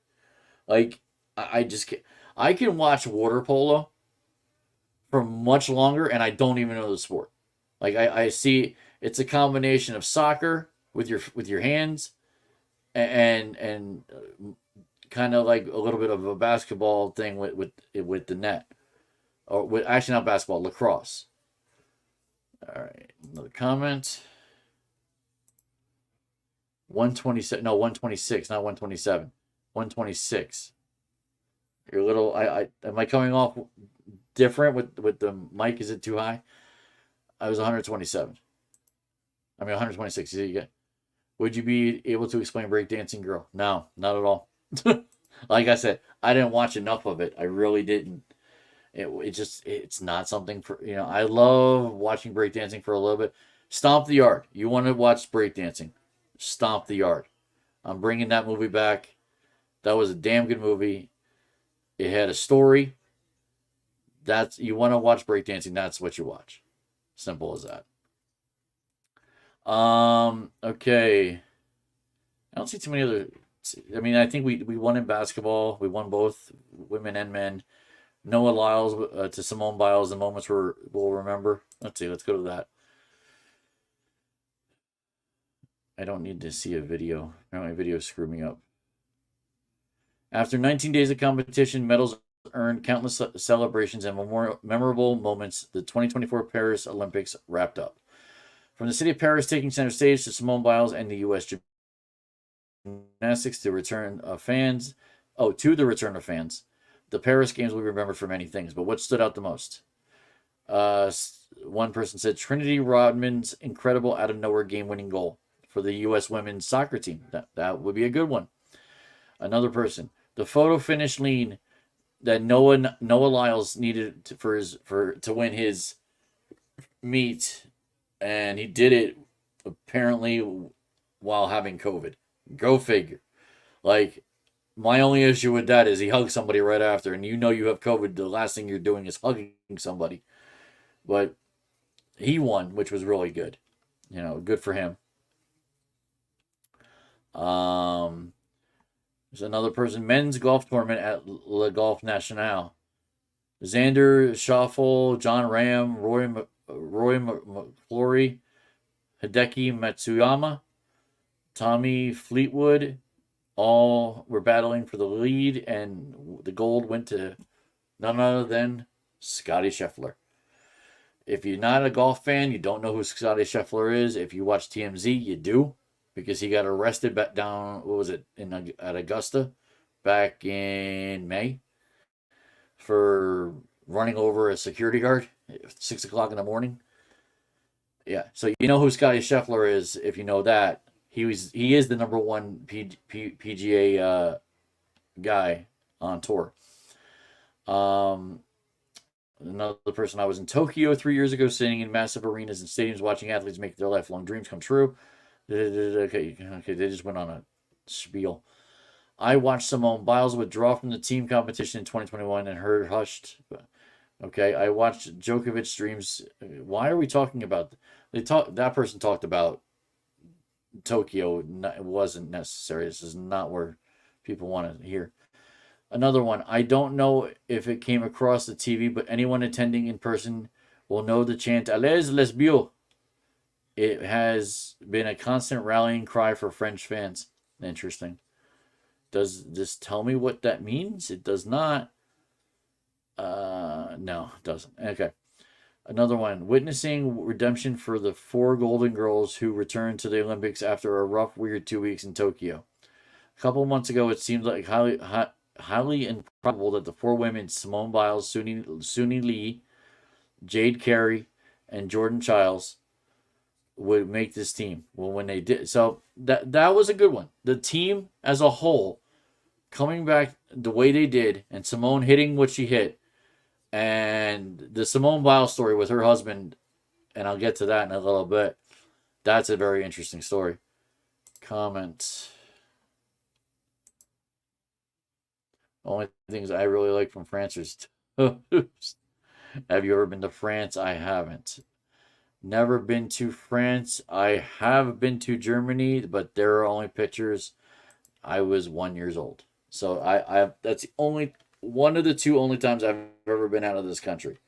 Like I just can't. I can watch water polo for much longer, and I don't even know the sport. Like I see it's a combination of soccer with your hands and kind of like a little bit of a basketball thing with the net, or with actually not basketball, lacrosse. All right, another comment. 127, no, 126, not 127. 126. You're a little. I am I coming off different with the mic? Is it too high? I was 127. I mean 126. Would you be able to explain breakdancing, girl? No, not at all. Like I said, I didn't watch enough of it. I really didn't. It's not something for I love watching breakdancing for a little bit. Stomp the Yard. You want to watch breakdancing? Stomp the Yard. I'm bringing that movie back. That was a damn good movie. It had a story. That's you want to watch breakdancing. That's what you watch. Simple as that. Okay. I don't see too many other. I mean, I think we won in basketball. We won both women and men. Noah Lyles to Simone Biles. The moments we'll remember. Let's see. Let's go to that. I don't need to see a video. My video screwed me up. After 19 days of competition, medals earned, countless celebrations, and memorable moments, the 2024 Paris Olympics wrapped up. From the city of Paris taking center stage to Simone Biles and the U.S. gymnastics to return of fans. Oh, to the return of fans. The Paris Games will be remembered for many things, but what stood out the most? One person said Trinity Rodman's incredible out-of-nowhere game-winning goal for the U.S. women's soccer team. That would be a good one. Another person, the photo finish lean that Noah Lyles needed to win his meet, and he did it apparently while having COVID. Go figure. Like, my only issue with that is he hugged somebody right after, and you have COVID. The last thing you're doing is hugging somebody. But he won, which was really good. Good for him. There's another person, men's golf tournament at Le Golf National. Xander Schauffele, John Ram, Roy McClory, Hideki Matsuyama, Tommy Fleetwood, all were battling for the lead, and the gold went to none other than Scotty Scheffler. If you're not a golf fan, you don't know who Scotty Scheffler is. If you watch TMZ, you do, because he got arrested back down, at Augusta back in May for running over a security guard at 6 o'clock in the morning. Yeah, so you know who Scotty Scheffler is. If you know that, he is the number one PGA guy on tour. Another person, I was in Tokyo 3 years ago, sitting in massive arenas and stadiums, watching athletes make their lifelong dreams come true. Okay, they just went on a spiel. I watched Simone Biles withdraw from the team competition in 2021 and heard hushed. Okay, I watched Djokovic dreams. Why are we talking about? That person talked about Tokyo. It wasn't necessary. This is not where people want to hear. Another one. I don't know if it came across the TV, but anyone attending in person will know the chant "Allez les Bleus." It has been a constant rallying cry for French fans. Interesting. Does this tell me what that means? It does not. No, it doesn't. Okay. Another one. Witnessing redemption for the 4 Golden Girls who returned to the Olympics after a rough, weird 2 weeks in Tokyo. A couple months ago, it seemed like highly improbable that the 4 women, Simone Biles, Suni Lee, Jade Carey, and Jordan Childs, would make this team. Well, when they did, so that was a good one. The team as a whole coming back the way they did, and Simone hitting what she hit, and the Simone Biles story with her husband and I'll get to that in a little bit. That's a very interesting story. Comment. Only things I really like from France is toast. Have you ever been to France? I haven't. Never been to France. I have been to Germany, but there are only pictures. I was 1 year old. So I that's the only one of the two only times I've ever been out of this country.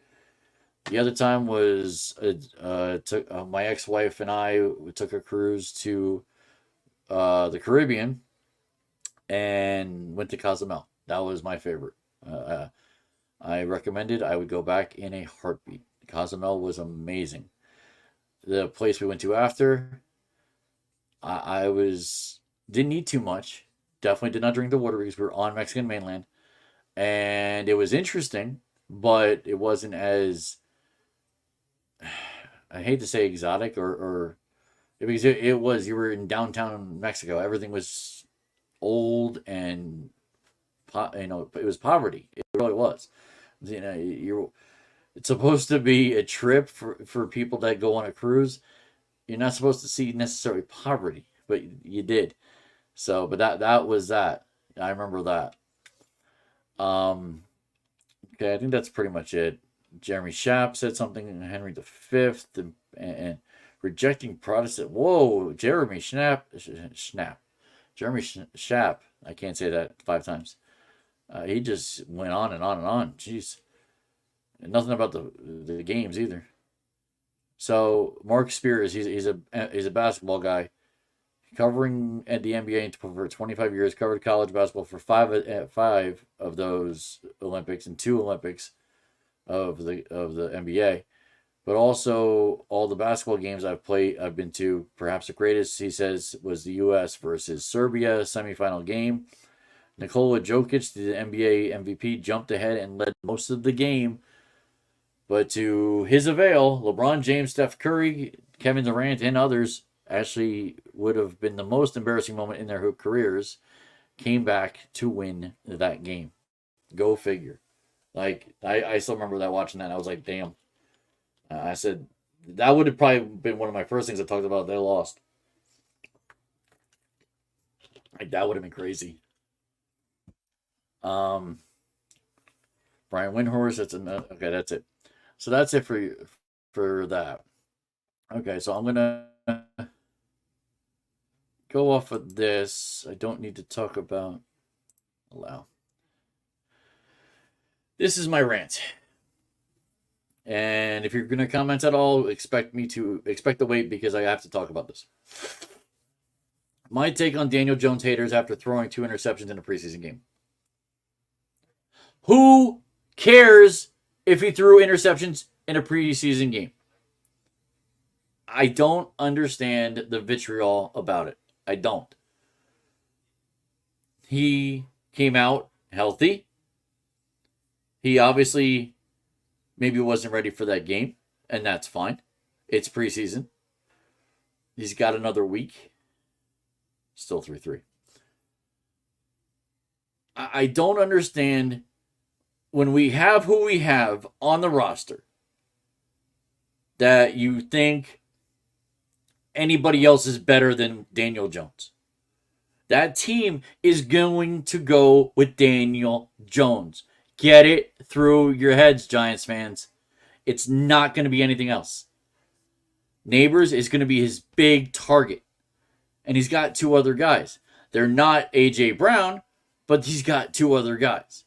The other time was my ex-wife and I took a cruise to the Caribbean and went to Cozumel. That was my favorite. I recommended. I would go back in a heartbeat. Cozumel was amazing. The place we went to after, I was didn't eat too much. Definitely did not drink the water because we were on Mexican mainland, and it was interesting, but it wasn't as I hate to say exotic or because it was you were in downtown Mexico. Everything was old and it was poverty. It really was. It's supposed to be a trip for people that go on a cruise. You're not supposed to see necessarily poverty, but you did. So, but that was that. I remember that. Okay, I think that's pretty much it. Jeremy Schaap said something in Henry V and rejecting Protestant. Whoa, Jeremy Schnapp. Jeremy Schaap. I can't say that 5 times. He just went on and on and on. Jeez. And nothing about the games either. So Mark Spears, he's a basketball guy, covering at the NBA for 25 years. Covered college basketball for five of those Olympics and 2 Olympics of the NBA. But also all the basketball games I've been to. Perhaps the greatest, he says, was the U.S. versus Serbia semifinal game. Nikola Jokic, the NBA MVP, jumped ahead and led most of the game. But to his avail, LeBron James, Steph Curry, Kevin Durant, and others actually would have been the most embarrassing moment in their careers, came back to win that game. Go figure. Like, I still remember that, watching that. I was like, damn. I said, that would have probably been one of my first things I talked about. They lost. Like, that would have been crazy. Brian Windhorst, that's another. Okay, that's it. So that's it for that. Okay, so I'm gonna go off of this. I don't need to talk about allow. This is my rant. And if you're gonna comment at all, expect the wait because I have to talk about this. My take on Daniel Jones haters after throwing 2 interceptions in a preseason game. Who cares if he threw interceptions in a preseason game? I don't understand the vitriol about it. I don't. He came out healthy. He obviously maybe wasn't ready for that game, and that's fine. It's preseason. He's got another week. Still 3-3. I don't understand when we have who we have on the roster that you think anybody else is better than Daniel Jones. That team is going to go with Daniel Jones. Get it through your heads, Giants fans. It's not going to be anything else. Neighbors is going to be his big target. And he's got 2 other guys. They're not A.J. Brown, but he's got 2 other guys.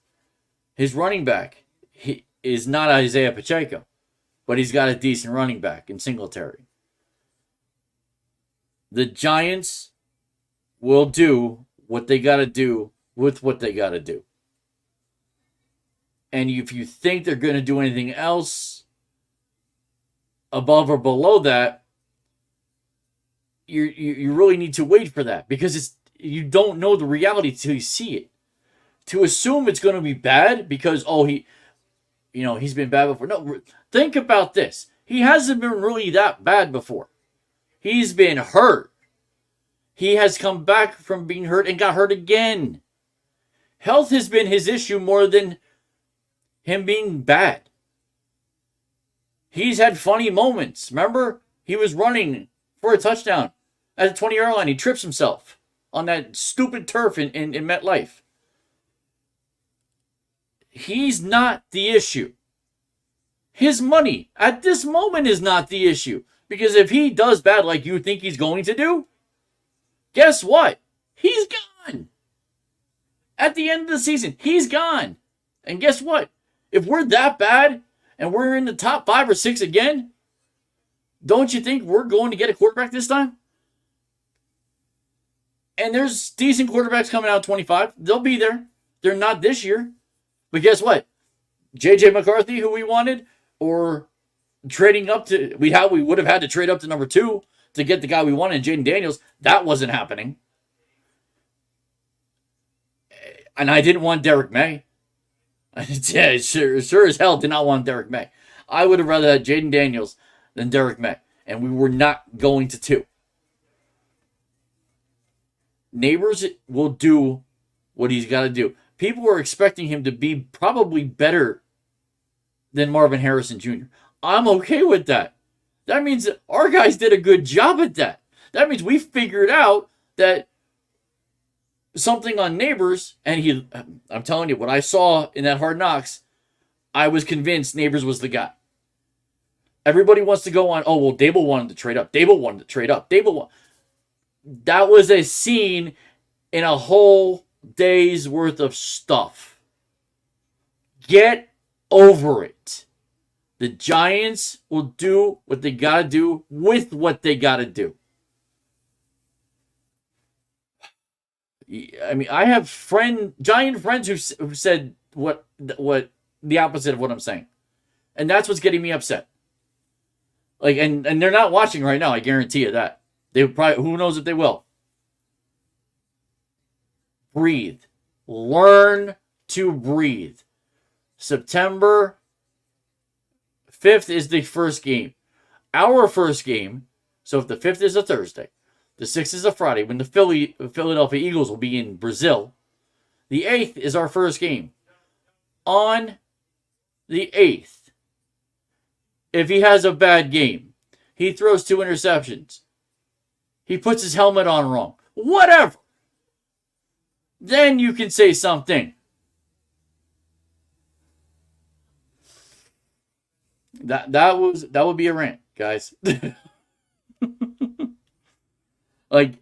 His running back is not Isaiah Pacheco, but he's got a decent running back in Singletary. The Giants will do what they got to do with what they got to do. And if you think they're going to do anything else above or below that, you really need to wait for that because you don't know the reality till you see it. To assume it's going to be bad because he's been bad before. No, think about this. He hasn't been really that bad before. He's been hurt. He has come back from being hurt and got hurt again. Health has been his issue more than him being bad. He's had funny moments. Remember? He was running for a touchdown at the 20-yard line. He trips himself on that stupid turf in MetLife. He's not the issue. His money at this moment is not the issue. Because if he does bad like you think he's going to do, guess what? He's gone. At the end of the season, he's gone. And guess what? If we're that bad and we're in the top 5 or 6 again, don't you think we're going to get a quarterback this time? And there's decent quarterbacks coming out 25. They'll be there. They're not this year. But guess what? J.J. McCarthy, who we wanted, or trading up to, we would have had to trade up to number 2 to get the guy we wanted, Jaden Daniels. That wasn't happening. And I didn't want Derek May. Yeah, sure as hell did not want Derek May. I would have rather had Jaden Daniels than Derek May. And we were not going to 2. Neighbors will do what he's got to do. People were expecting him to be probably better than Marvin Harrison Jr. I'm okay with that. That means that our guys did a good job at that. That means we figured out that something on Neighbors, and I'm telling you, what I saw in that Hard Knocks, I was convinced Neighbors was the guy. Everybody wants to go on, oh, well, Dable wanted to trade up. Dable wanted to trade up. That was a scene in a whole day's worth of stuff. Get over it. The Giants will do what they got to do with what they got to do. I mean, I have Giant friends who said what the opposite of what I'm saying. And that's what's getting me upset. Like, and they're not watching right now, I guarantee you that. They probably, who knows if they will. Breathe. Learn to breathe. September 5th is the first game. Our first game, so if the 5th is a Thursday, the 6th is a Friday, when the Philadelphia Eagles will be in Brazil, the 8th is our first game. On the 8th, if he has a bad game, he throws 2 interceptions, he puts his helmet on wrong, whatever, then you can say something. That would be a rant, guys. Like,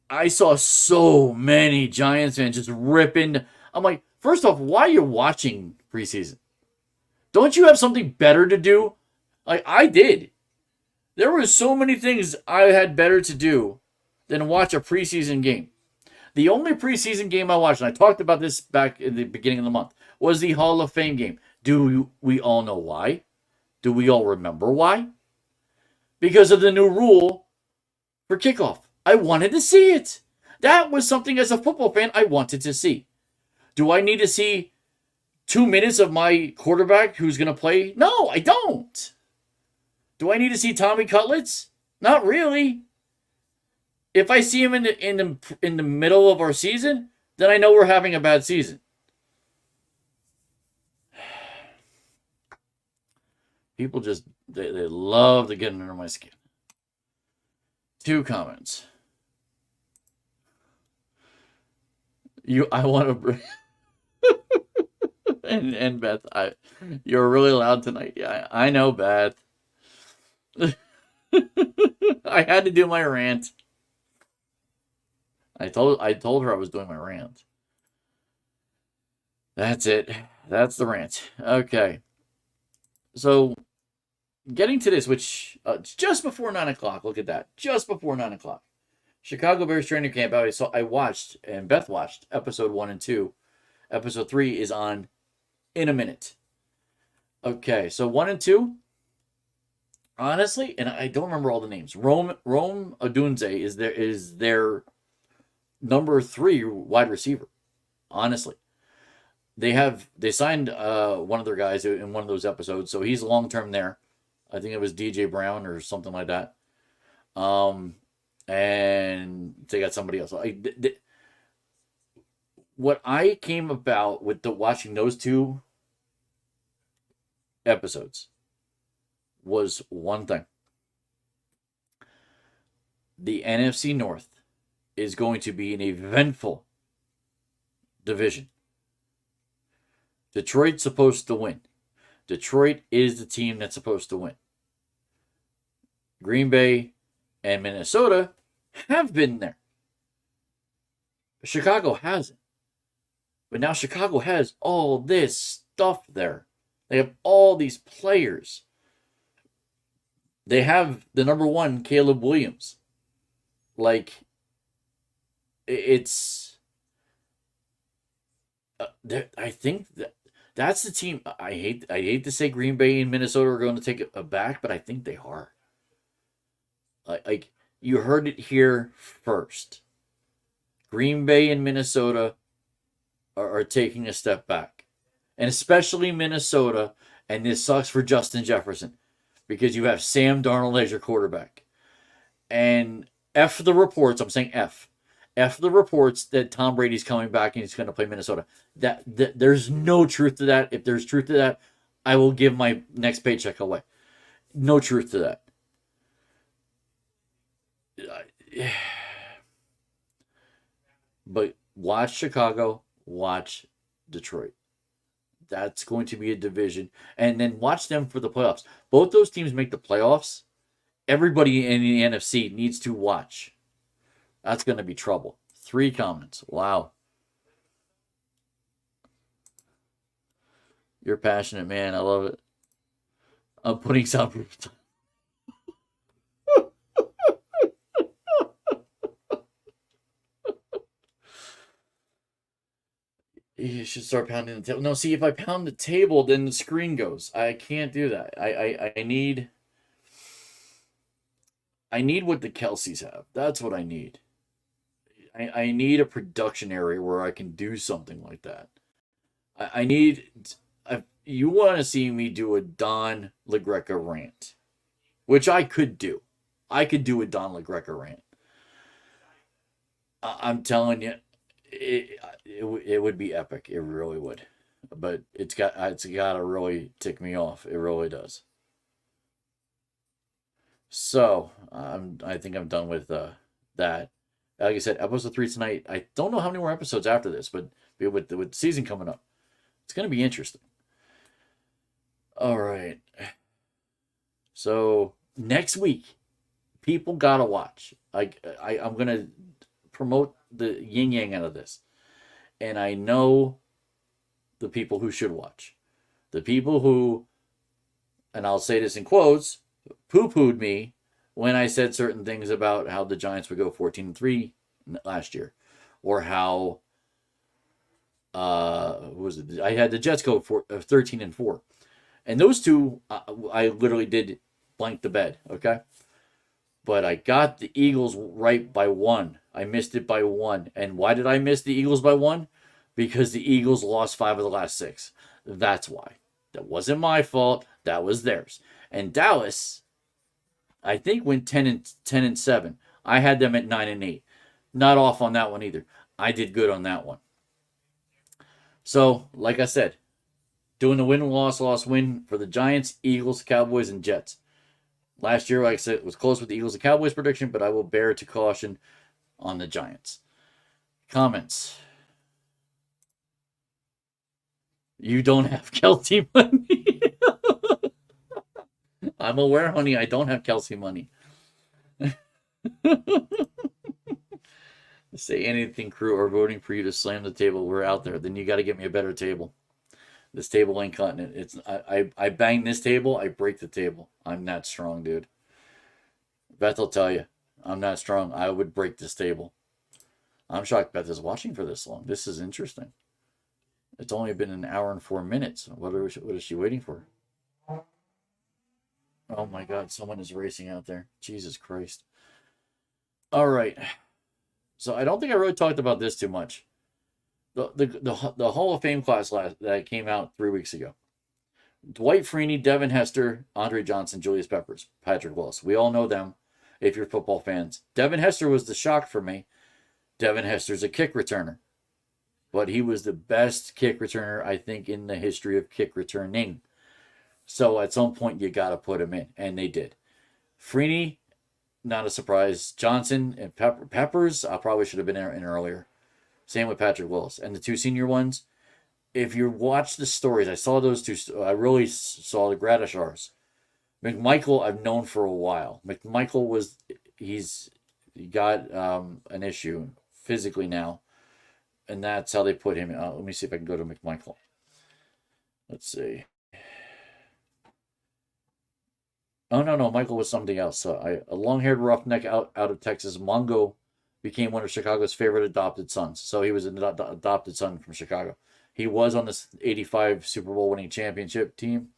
I saw so many Giants fans just ripping. I'm like, first off, why are you watching preseason? Don't you have something better to do? Like, I did. There were so many things I had better to do than watch a preseason game. The only preseason game I watched, and I talked about this back in the beginning of the month, was the Hall of Fame game. Do we all know why? Do we all remember why? Because of the new rule for kickoff. I wanted to see it. That was something as a football fan I wanted to see. Do I need to see 2 minutes of my quarterback who's going to play? No, I don't. Do I need to see Tommy Cutlets? Not really. If I see him in the middle of our season, then I know we're having a bad season. People just, they love to get under my skin. 2 comments. I want to bring... and Beth, you're really loud tonight. Yeah, I know, Beth. I had to do my rant. I told her I was doing my rant. That's it. That's the rant. Okay. So, getting to this, which it's just before 9 o'clock. Look at that. Just before 9 o'clock. Chicago Bears training camp. I watched, and Beth watched, episode 1 and 2. Episode 3 is on in a minute. Okay, so 1 and 2. Honestly, and I don't remember all the names. Rome Odunze is their number 3 wide receiver. Honestly. They signed one of their guys in one of those episodes, so he's long term there. I think it was DJ Brown or something like that. And they got somebody else. What I came about with watching those 2 episodes was one thing. The NFC North is going to be an eventful division. Detroit's supposed to win. Detroit is the team that's supposed to win. Green Bay and Minnesota have been there. Chicago hasn't. But now Chicago has all this stuff there. They have all these players. They have the number one, Caleb Williams. Like, it's. I think that's the team. I hate to say Green Bay and Minnesota are going to take it back, but I think they are. Like you heard it here first. Green Bay and Minnesota are taking a step back, and especially Minnesota. And this sucks for Justin Jefferson because you have Sam Darnold as your quarterback, and F the reports. I'm saying F the reports that Tom Brady's coming back and he's going to play Minnesota. That there's no truth to that. If there's truth to that, I will give my next paycheck away. No truth to that. But watch Chicago, watch Detroit. That's going to be a division. And then watch them for the playoffs. Both those teams make the playoffs. Everybody in the NFC needs to watch. That's going to be trouble. 3 comments. Wow. You're passionate, man. I love it. I'm putting soundproof. You should start pounding the table. No, see, if I pound the table, then the screen goes. I can't do that. I need what the Kelseys have. That's what I need. I need a production area where I can do something like that. I need. You want to see me do a Don LaGreca rant, which I could do. I could do a Don LaGreca rant. I'm telling you, it would be epic. It really would. But it's got to really tick me off. It really does. So I think I'm done with that. Like I said, episode 3 tonight. I don't know how many more episodes after this, but with the season coming up, it's going to be interesting. All right. So next week, people gotta watch. I'm gonna promote the yin yang out of this, and I know the people who should watch, the people who, and I'll say this in quotes, poo-pooed me when I said certain things about how the Giants would go 14-3 last year, or how who was it? I had the Jets go 13-4, and those two I literally did blank the bed. Okay. But I got the Eagles right by 1. I missed it by 1. And why did I miss the Eagles by 1? Because the Eagles lost 5 of the last 6. That's why. That wasn't my fault. That was theirs. And Dallas, I think, went 10-7. I had them at 9-8. Not off on that one either. I did good on that one. So, like I said, doing the win, loss, win for the Giants, Eagles, Cowboys, and Jets. Last year, like I said, it was close with the Eagles and Cowboys prediction, but I will bear to caution on the Giants. Comments. You don't have Kelce money. I'm aware, honey, I don't have Kelce money. Say anything, crew, or voting for you to slam the table. We're out there. Then you got to get me a better table. This table ain't cutting it. It's I bang this table, I break the table. I'm not strong, dude. Beth will tell you, I'm not strong. I would break this table. I'm shocked Beth is watching for this long. This is interesting. It's only been an hour and 4 minutes. What is she waiting for? Oh my God, someone is racing out there. Jesus Christ. All right. So I don't think I really talked about this too much. The Hall of Fame class that came out 3 weeks ago. Dwight Freeney, Devin Hester, Andre Johnson, Julius Peppers, Patrick Willis. We all know them if you're football fans. Devin Hester was the shock for me. Devin Hester's a kick returner. But he was the best kick returner, I think, in the history of kick returning. So at some point, you got to put him in. And they did. Freeney, not a surprise. Johnson and Peppers, I probably should have been in earlier. Same with Patrick Willis. And the two senior ones, if you watch the stories, I saw those two. I really saw the Gradishars. McMichael, I've known for a while. McMichael he got an issue physically now, and that's how they put him. Let me see if I can go to McMichael. Let's see. Oh no, Michael was something else. A long-haired roughneck out of Texas, Mongo became one of Chicago's favorite adopted sons. So he was an adopted son from Chicago. He was on this '85 Super Bowl winning championship team.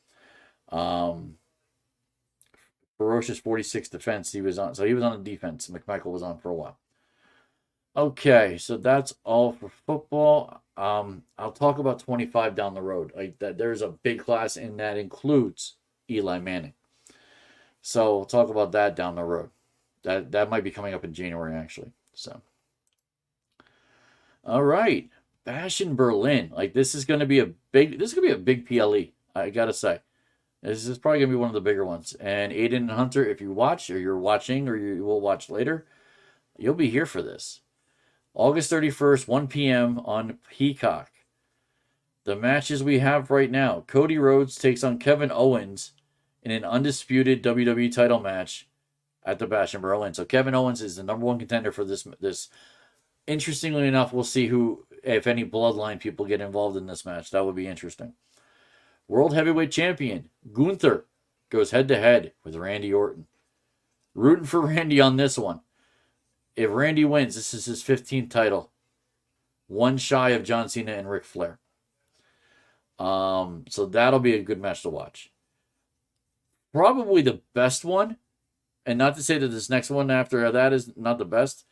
Ferocious 46 defense he was on. So he was on the defense. McMichael was on for a while. Okay, so that's all for football. I'll talk about 25 down the road. There's a big class, and that includes Eli Manning. So we'll talk about that down the road. That might be coming up in January, actually. So, all right, Bash in Berlin. This is going to be a big PLE. I gotta say, this is probably gonna be one of the bigger ones. And Aiden and Hunter, if you watch or you're watching or you will watch later, you'll be here for this. August 31st, 1 p.m. on Peacock. The matches we have right now: Cody Rhodes takes on Kevin Owens in an undisputed WWE title match at the Bash in Berlin. So Kevin Owens is the number one contender for this. Interestingly enough, we'll see who, if any, Bloodline people get involved in this match. That would be interesting. World Heavyweight Champion Gunther goes head-to-head with Randy Orton. Rooting for Randy on this one. If Randy wins, this is his 15th title. One shy of John Cena and Ric Flair. So that'll be a good match to watch. Probably the best one, and not to say that this next one after that is not the best.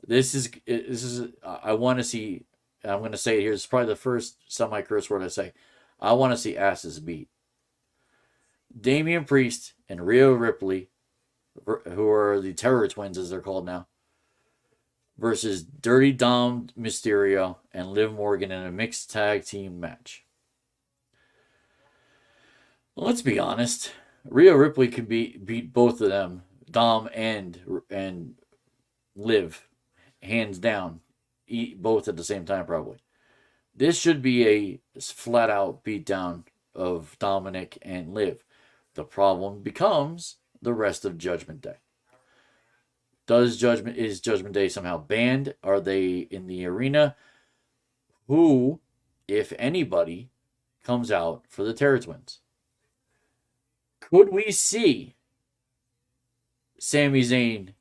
This is I want to see. I'm going to say it here. It's probably the first semi-curse word I say. I want to see asses beat. Damian Priest and Rhea Ripley, who are the Terror Twins as they're called now, versus Dirty Dom Mysterio and Liv Morgan in a mixed tag team match. Let's be honest. Rhea Ripley can beat both of them, Dom and Liv, hands down, both at the same time probably. This should be a flat out beatdown of Dominic and Liv. The problem becomes the rest of Judgment Day. Is Judgment Day somehow banned? Are they in the arena? Who, if anybody, comes out for the Terror Twins? Could we see Sami Zayn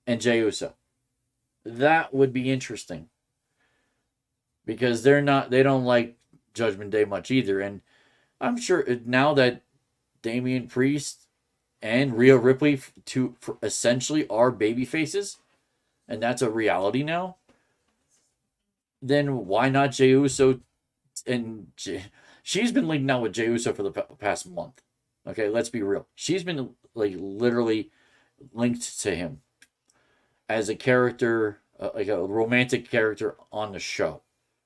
and Jey Uso? That would be interesting. Because they don't like Judgment Day much either. And I'm sure now that Damian Priest and Rhea Ripley essentially are baby faces, and that's a reality now, then why not Jey Uso? And she's been linked now with Jey Uso for the past month. Okay, let's be real. She's been literally linked to him as a character, like a romantic character on the show.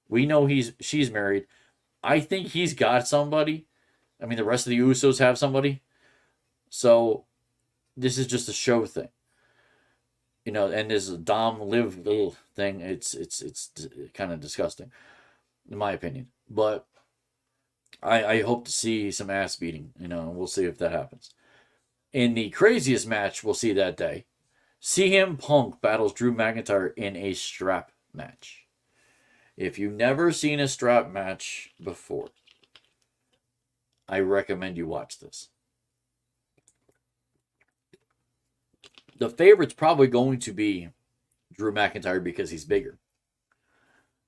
We know she's married. I think he's got somebody. I mean, the rest of the Usos have somebody. So this is just a show thing. And this Dom Liv little thing, it's kind of disgusting, in my opinion. But I hope to see some ass beating, and we'll see if that happens. In the craziest match we'll see that day, CM Punk battles Drew McIntyre in a strap match. If you've never seen a strap match before, I recommend you watch this. The favorite's probably going to be Drew McIntyre because he's bigger.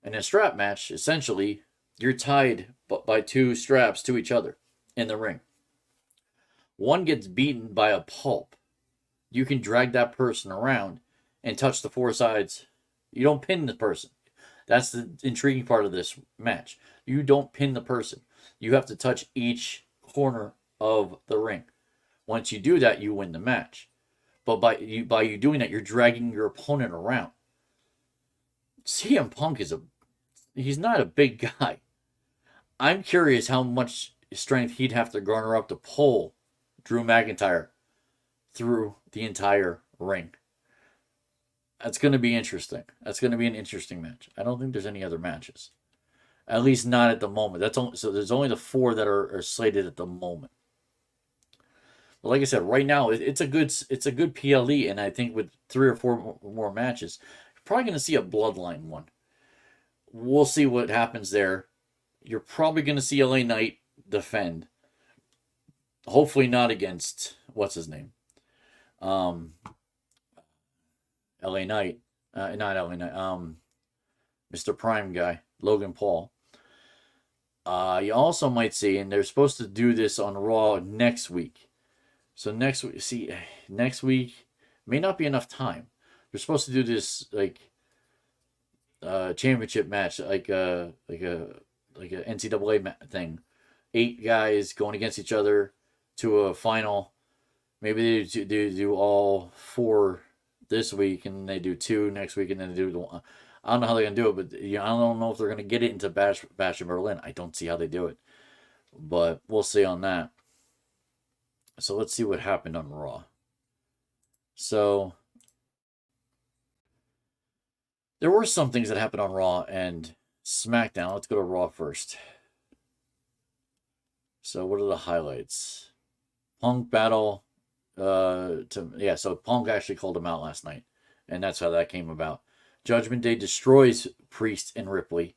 In a strap match, essentially, you're tied by two straps to each other in the ring. One gets beaten by a pulp. You can drag that person around and touch the four sides. You don't pin the person. That's the intriguing part of this match. You don't pin the person. You have to touch each corner of the ring. Once you do that, you win the match. But by you doing that, you're dragging your opponent around. CM Punk he's not a big guy. I'm curious how much strength he'd have to garner up to pull Drew McIntyre through the entire ring. That's going to be interesting. That's going to be an interesting match. I don't think there's any other matches. At least not at the moment. That's only, so there's only the 4 that are slated at the moment. But like I said, right now it's a good PLE, and I think with 3 or 4 more matches, you're probably going to see a Bloodline one. We'll see what happens there. You're probably going to see LA Knight defend. Hopefully not against what's his name, LA Knight, not LA Knight, Mr. Prime guy, Logan Paul. You also might see, and they're supposed to do this on Raw next week. So next week may not be enough time. They're supposed to do this like championship match, like a NCAA thing. 8 guys going against each other to a final. Maybe they do all 4 this week, and they do 2 next week, and then they do the one. I don't know how they're gonna do it, but I don't know if they're gonna get it into Bash in Berlin. I don't see how they do it, but we'll see on that. So let's see what happened on Raw. So there were some things that happened on Raw and SmackDown. Let's go to Raw first. So what are the highlights? Punk battle. So Punk actually called him out last night, and that's how that came about. Judgment Day destroys Priest and Ripley.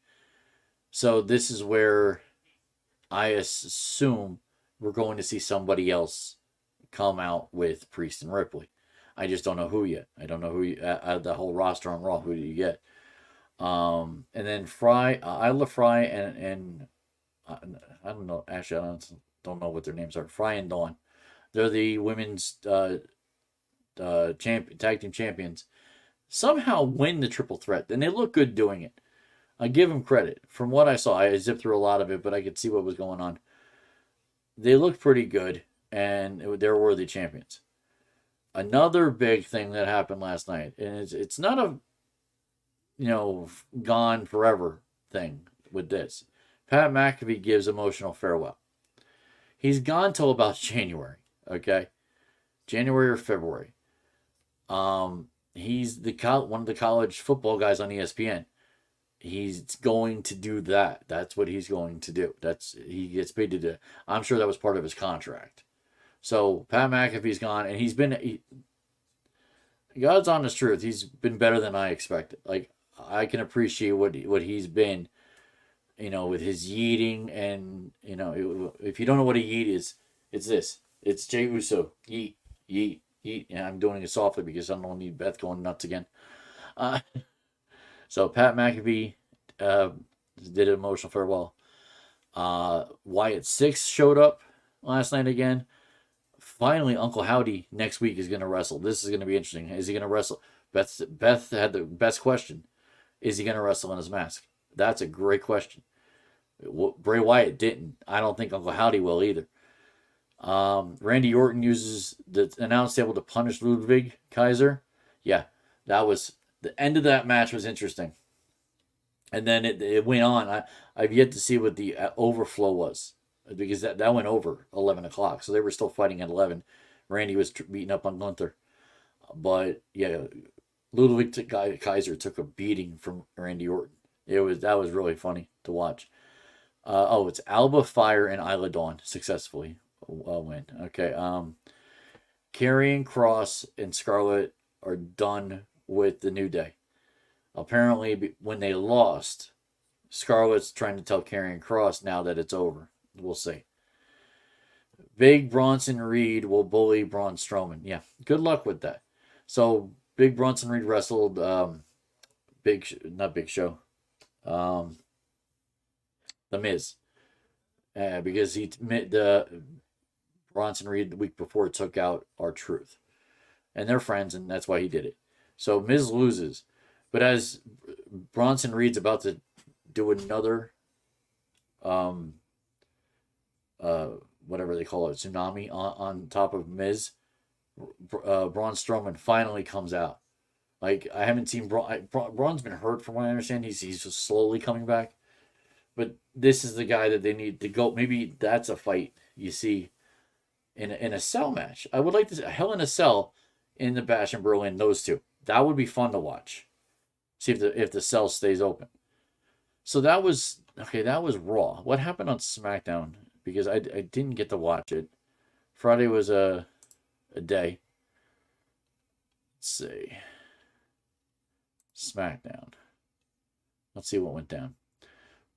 So this is where I assume we're going to see somebody else come out with Priest and Ripley. I just don't know who yet. I don't know who out of the whole roster on Raw. Who do you get? And then Isla Fry and I don't know. Actually, I don't know what their names are. Fry and Dawn. They're the women's tag team champions. Somehow win the triple threat, and they look good doing it. I give them credit. From what I saw, I zipped through a lot of it, but I could see what was going on. They looked pretty good, and they're worthy champions. Another big thing that happened last night, and it's not a gone forever thing with this. Pat McAfee gives emotional farewell. He's gone till about January, okay? January or February. He's one of the college football guys on ESPN. He's going to do that. That's what he's going to do. He gets paid to do. I'm sure that was part of his contract. So Pat McAfee's gone, and God's honest truth, he's been better than I expected. Like, I can appreciate what he's been, with his yeeting, and if you don't know what a yeet is, it's this. It's Jey Uso. Yeet, yeet, yeet. And I'm doing it softly because I don't need Beth going nuts again. So Pat McAfee did an emotional farewell. Wyatt Six showed up last night again. Finally, Uncle Howdy next week is going to wrestle. This is going to be interesting. Is he going to wrestle? Beth had the best question. Is he going to wrestle in his mask? That's a great question. Bray Wyatt didn't. I don't think Uncle Howdy will either. Randy Orton uses the announce table to punish Ludwig Kaiser. Yeah, that was the end of that match was interesting. And then it went on. I've yet to see what the overflow was, because that went over 11 o'clock. So they were still fighting at 11. Randy was beating up on Gunther. But yeah, Ludwig Kaiser took a beating from Randy Orton. That was really funny to watch. It's Alba Fire and Isla Dawn successfully win. Okay. Karrion Kross and Scarlett are done with the New Day. Apparently, when they lost, Scarlett's trying to tell Karrion Kross now that it's over. We'll see. Big Bronson Reed will bully Braun Strowman. Yeah, good luck with that. So, Big Bronson Reed wrestled not Big Show. The Miz. Because Bronson Reed the week before took out R-Truth. And they're friends, and that's why he did it. So Miz loses. But as Bronson Reed's about to do another whatever they call it, tsunami on top of Miz, Braun Strowman finally comes out. Like, I haven't seen Braun's been hurt from what I understand. He's just slowly coming back. but this is the guy that they need to go. Maybe that's a fight you see in a cell match. I would like to see a Hell in a Cell in the Bash in Berlin. Those two, that would be fun to watch. See if the cell stays open. So that was okay. That was Raw. What happened on SmackDown? Because I didn't get to watch it. Friday was a day. Let's see. SmackDown. Let's see what went down.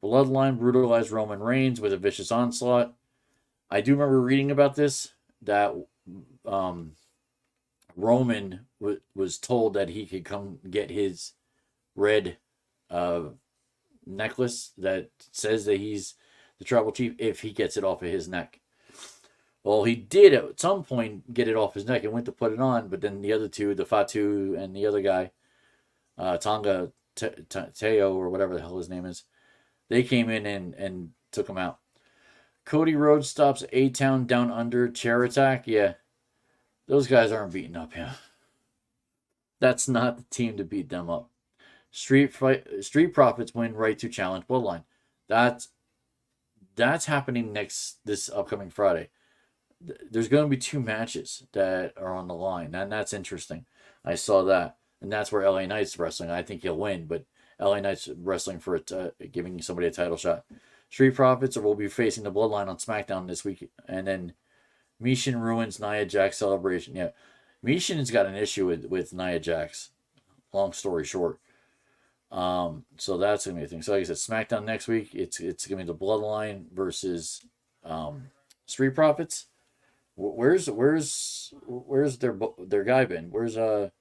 Bloodline brutalized Roman Reigns with a vicious onslaught. I do remember reading about this, that Roman was told that he could come get his red necklace that says that he's the tribal chief if he gets it off of his neck. Well, he did at some point get it off his neck and went to put it on, but then the other two, the Fatu and the other guy, Tonga Teo or whatever the hell his name is, they came in and took him out. Cody Rhodes stops A-Town Down Under chair attack. Yeah, those guys aren't beating up him. That's not the team to beat them up. Street Profits win right to challenge Bloodline. That's happening this upcoming Friday. There's going to be 2 matches that are on the line, and that's interesting. I saw that, and that's where LA Knight's wrestling. I think he'll win, but LA Knight's wrestling for giving somebody a title shot. Street Profits will be facing the Bloodline on SmackDown this week, and then Mishin ruins Nia Jax celebration. Yeah, Mishin's got an issue with Nia Jax. Long story short. So that's gonna be a thing. So like I said, SmackDown next week. It's gonna be the Bloodline versus Street Profits. Where's their guy been? Where's I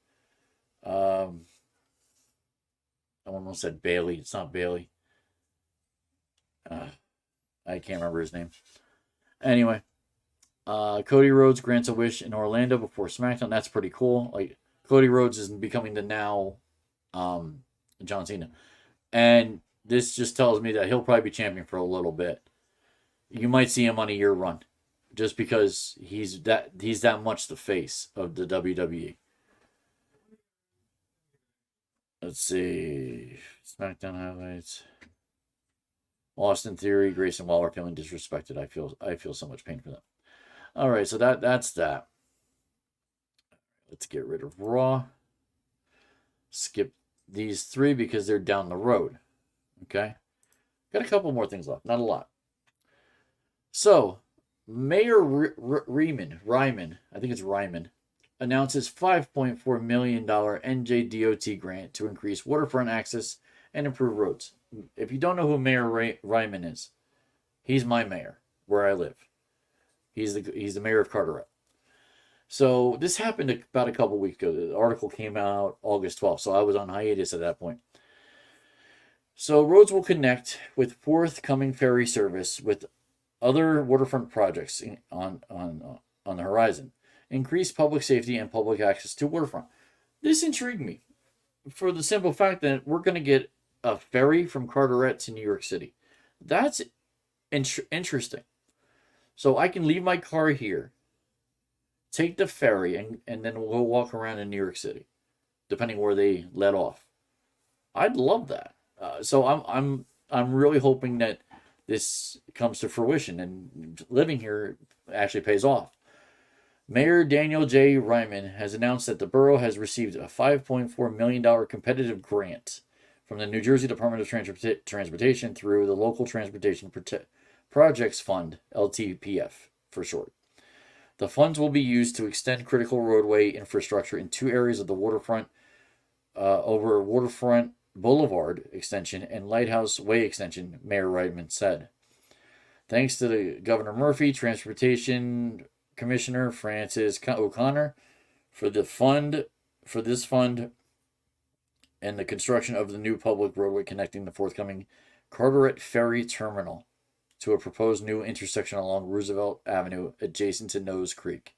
almost said Bailey. It's not Bailey. I can't remember his name. Anyway, Cody Rhodes grants a wish in Orlando before SmackDown. That's pretty cool. Like Cody Rhodes is becoming the now John Cena, and this just tells me that he'll probably be champion for a little bit. You might see him on a year run, just because he's that much the face of the WWE. Let's see. SmackDown highlights. Austin Theory, Grayson Waller feeling disrespected. I feel so much pain for them. All right, so that's that. Let's get rid of Raw. Skip these 3 because they're down the road. Okay? Got a couple more things left. Not a lot. So, Mayor Ryman, I think it's Ryman, announces $5.4 million NJDOT grant to increase waterfront access and improve roads. If you don't know who Mayor Ryman is, he's my mayor where I live. He's the mayor of Carteret. So this happened about a couple weeks ago. The article came out August 12th, so I was on hiatus at that point. So roads will connect with forthcoming ferry service with other waterfront projects on the horizon. Increase public safety and public access to waterfront. This intrigued me for the simple fact that we're going to get a ferry from Carteret to New York City. That's interesting. So I can leave my car here, take the ferry, and then we'll walk around in New York City, depending where they let off. I'd love that. So I'm really hoping that this comes to fruition and living here actually pays off. Mayor Daniel J. Ryman has announced that the borough has received a $5.4 million competitive grant from the New Jersey Department of Transportation through the Local Transportation Projects Fund, LTPF for short. The funds will be used to extend critical roadway infrastructure in 2 areas of the waterfront over Waterfront Boulevard extension and Lighthouse Way extension, Mayor Ryman said. Thanks to the Governor Murphy, Transportation Commissioner Francis O'Connor for this fund and the construction of the new public roadway connecting the forthcoming Carteret Ferry Terminal to a proposed new intersection along Roosevelt Avenue adjacent to Nose Creek.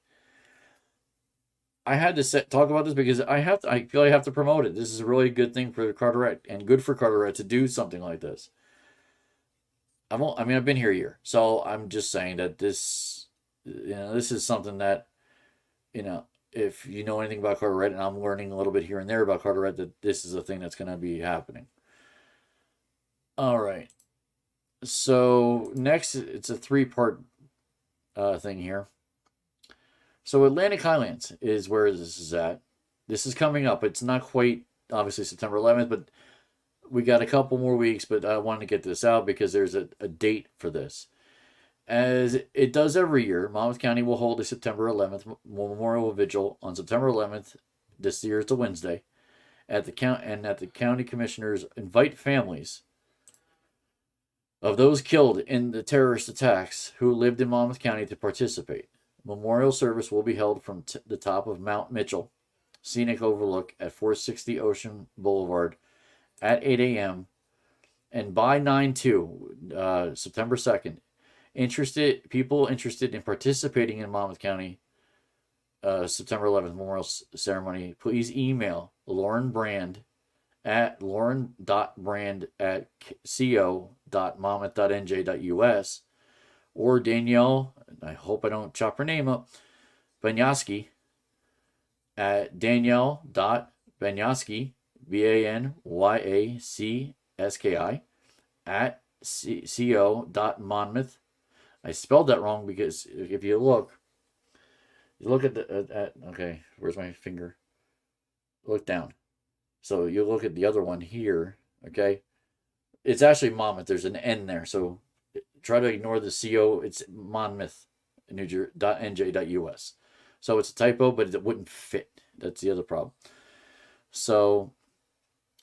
I had to talk about this because I feel I have to promote it. This is a really good thing for Carteret and good for Carteret to do something like this. I've been here a year, so I'm just saying that this is something that, if you know anything about Carteret, and I'm learning a little bit here and there about Carteret, that this is a thing that's going to be happening. All right. So next, it's a three-part thing here. So Atlantic Highlands is where this is at. This is coming up. It's not quite obviously September 11th, but we got a couple more weeks. But I wanted to get this out because there's a date for this. As it does every year, Monmouth County will hold a September 11th Memorial Vigil on September 11th. This year it's a Wednesday. At the county commissioners invite families of those killed in the terrorist attacks who lived in Monmouth County to participate. Memorial service will be held from the top of Mount Mitchell, scenic overlook at 460 Ocean Boulevard at 8 a.m. and by 9/2, September 2nd. People interested in participating in Monmouth County September 11th Memorial Ceremony, please email Lauren Brand at lauren.brand@co.monmouth.nj.us or Danielle, I hope I don't chop her name up, Banyaski at danielle.banyaski, Banyaski, at co.monmouth. I spelled that wrong because if you look at okay, where's my finger? Look down. So you look at the other one here, okay? It's actually Monmouth. There's an N there, so try to ignore the CO. It's Monmouth, NJ.us. So it's a typo, but it wouldn't fit. That's the other problem. So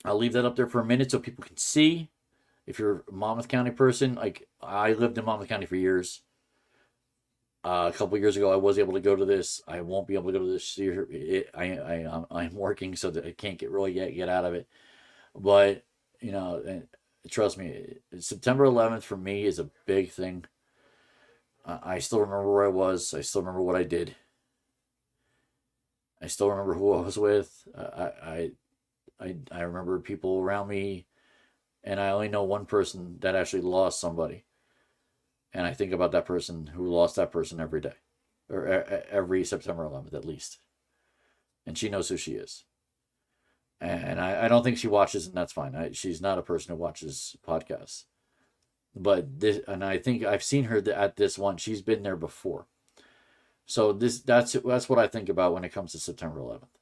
I'll leave that up there for a minute so people can see. If you're a Monmouth County person, like I lived in Monmouth County for years. A couple years ago, I was able to go to this. I won't be able to go to this year. I'm working, so that I can't get out of it. But trust me, September 11th for me is a big thing. I still remember where I was. I still remember what I did. I still remember who I was with. I remember people around me, and I only know one person that actually lost somebody. And I think about that person who lost that person every day, or every September 11th at least. And she knows who she is. And I don't think she watches, and that's fine. She's not a person who watches podcasts. But I think I've seen her at this one. She's been there before. So that's what I think about when it comes to September 11th.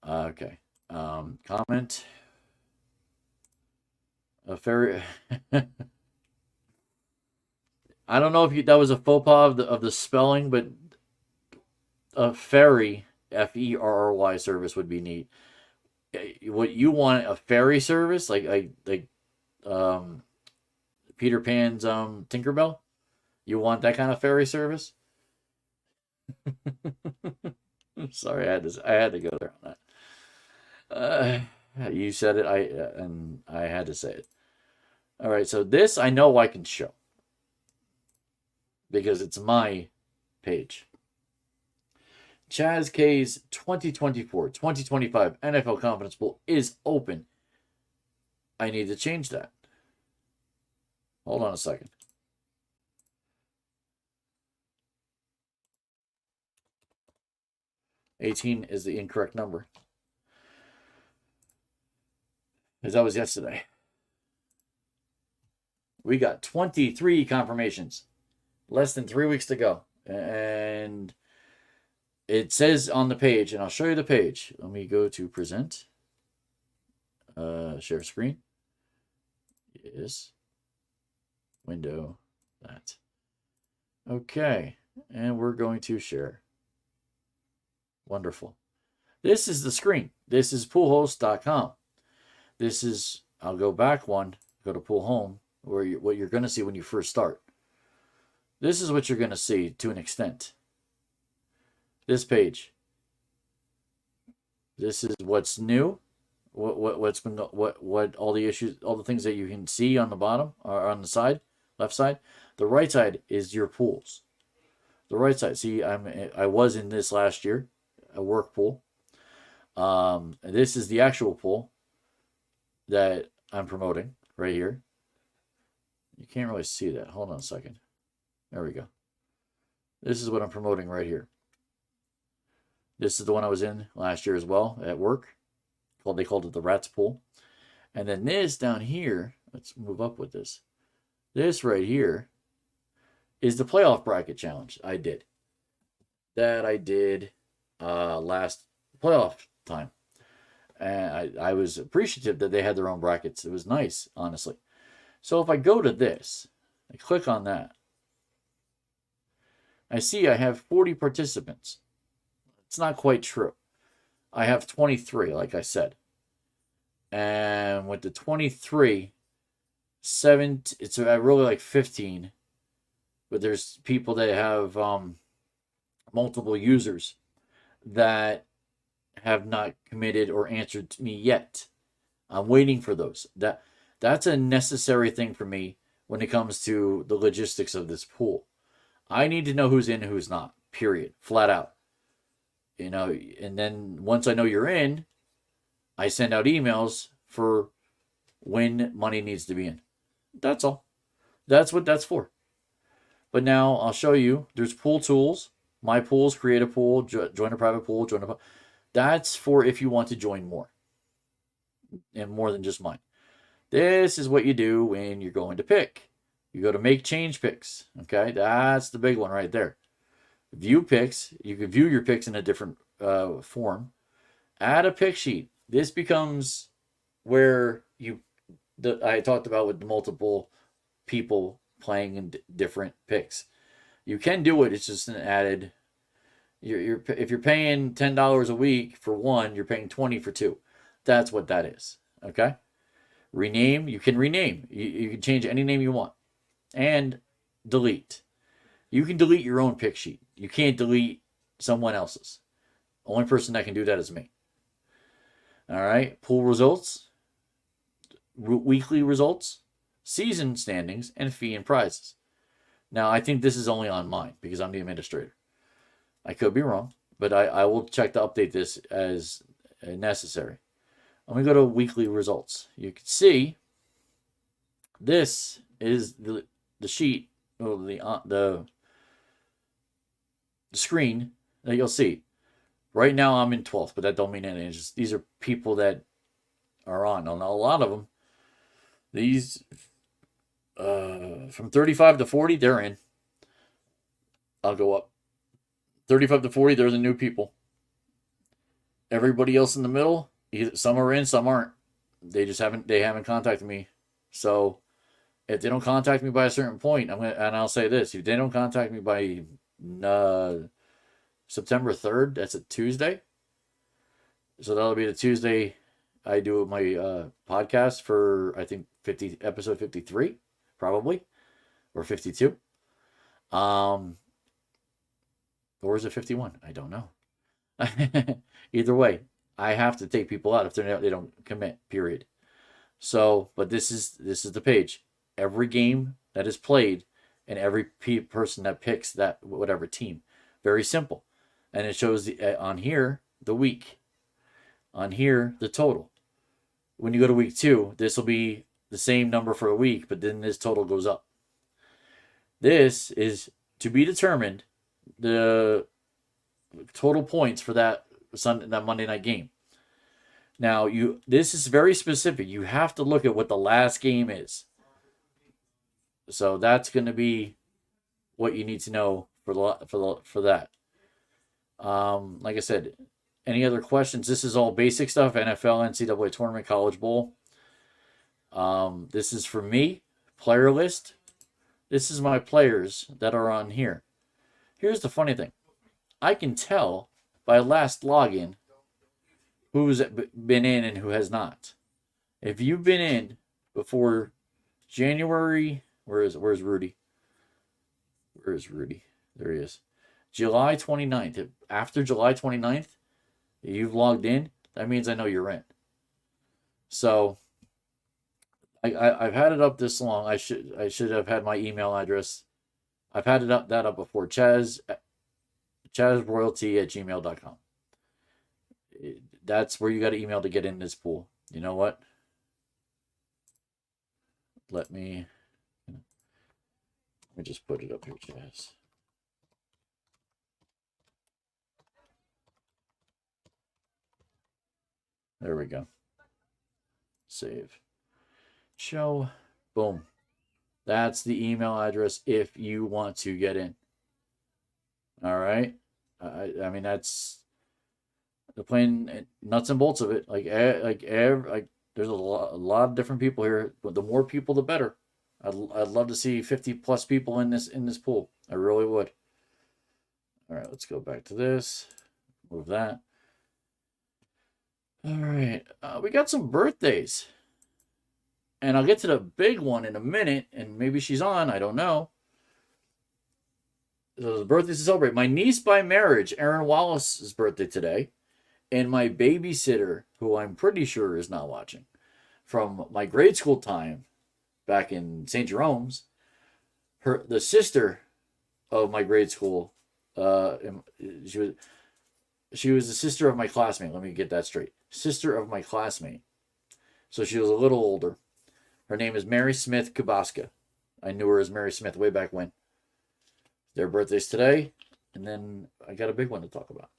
Okay. Comment. A ferry. I don't know if that was a faux pas of the spelling, but a ferry, FERRY service would be neat. What you want, a ferry service like Peter Pan's Tinkerbell? You want that kind of ferry service? Sorry, I had to go there on that. You said it, and I had to say it. All right, so this I know I can show because it's my page. Chaz K's 2024-2025 NFL Confidence Pool is open. I need to change that. Hold on a second. $18 is the incorrect number. Because that was yesterday. We got 23 confirmations. Less than 3 weeks to go. And it says on the page, and I'll show you the page. Let me go to present. Share screen. Yes. Window. That. Okay. And we're going to share. Wonderful. This is the screen. This is poolhost.com. This is, I'll go back one, go to pool home, what you're going to see when you first start. This is what you're going to see to an extent. This page. This is what's new. What's been what all the issues, all the things that you can see on the bottom or on the side, left side. The right side is your pools. The right side. See, I was in this last year, a work pool. This is the actual pool that I'm promoting right here. You can't really see that. Hold on a second. There we go. This is what I'm promoting right here. This is the one I was in last year as well at work. They called it the Rats Pool. And then this down here, let's move up with this. This right here is the playoff bracket challenge I did. That I did last playoff time. And I was appreciative that they had their own brackets. It was nice, honestly. So if I go to this, I click on that, I see I have 40 participants. It's not quite true. I have 23, like I said. And with the 23, it's really like 15. But there's people that have multiple users that have not committed or answered to me yet. I'm waiting for those. That's a necessary thing for me when it comes to the logistics of this pool. I need to know who's in and who's not. Period. Flat out. And then once I know you're in, I send out emails for when money needs to be in. That's all. That's what that's for. But now I'll show you. There's pool tools. My pools, create a pool, join a private pool, that's for if you want to join more. And more than just mine. This is what you do when you're going to pick. You go to make change picks. Okay, that's the big one right there. View picks. You can view your picks in a different form. Add a pick sheet. This becomes where I talked about with the multiple people playing in different picks. You can do it. It's just an added. If you're paying $10 a week for one, you're paying 20 for two. That's what that is. Okay. Rename. You can rename. You can change any name you want, and delete. You can delete your own pick sheet. You can't delete someone else's. Only person that can do that is me. All right. Pool results, weekly results, season standings, and fee and prizes. Now, I think this is only on mine because I'm the administrator. I could be wrong, but I will check to update this as necessary. Let me go to weekly results. You can see this is the sheet, or the screen that you'll see. Right now I'm in 12th, but that don't mean anything. It's just, these are people that are on. Now, a lot of them, these from 35 to 40, they're in. I'll go up. 35 to 40, they're the new people. Everybody else in the middle, some are in, some aren't. They haven't contacted me. So if they don't contact me by a certain point, and I'll say this: if they don't contact me by September 3rd, that's a Tuesday. So that'll be the Tuesday I do my podcast for, I think, episode 53, probably, or 52. Or is it 51? I don't know. Either way, I have to take people out if they don't commit. Period. So, but this is the page. Every game that is played, and every person that picks that whatever team. Very simple, and it shows on here the week. On here the total. When you go to week 2, this will be the same number for a week, but then this total goes up. This is to be determined the total points for that Monday night game. Now, this is very specific. You have to look at what the last game is. So that's going to be what you need to know for that. Like I said, any other questions? This is all basic stuff: NFL, NCAA tournament, college bowl. This is for me, player list. This is my players that are on here. Here's the funny thing: I can tell by last login who's been in and who has not. If you've been in before January, where's Rudy? Where is Rudy? There he is. July 29th. After July 29th, you've logged in, that means I know you're in. So I've had it up this long. I should have had my email address. I've had that up before. ChazRoyalty@gmail.com. That's where you got to email to get in this pool. You know what? Let me just put it up here, Chaz. There we go. Save. Show. Boom. That's the email address if you want to get in. All right. I mean, that's the plain nuts and bolts of it. Like there's a lot of different people here. But the more people, the better. I'd love to see 50 plus people in this pool. I really would. All right, let's go back to this. Move that. All right, we got some birthdays, and I'll get to the big one in a minute. And maybe she's on. I don't know. So the birthdays to celebrate. My niece by marriage, Erin Wallace's birthday today, and my babysitter, who I'm pretty sure is not watching, from my grade school time back in St. Jerome's, the sister of my grade school, she was the sister of my classmate. Let me get that straight. Sister of my classmate. So she was a little older. Her name is Mary Smith Kubaska. I knew her as Mary Smith way back when. Their birthdays today, and then I got a big one to talk about.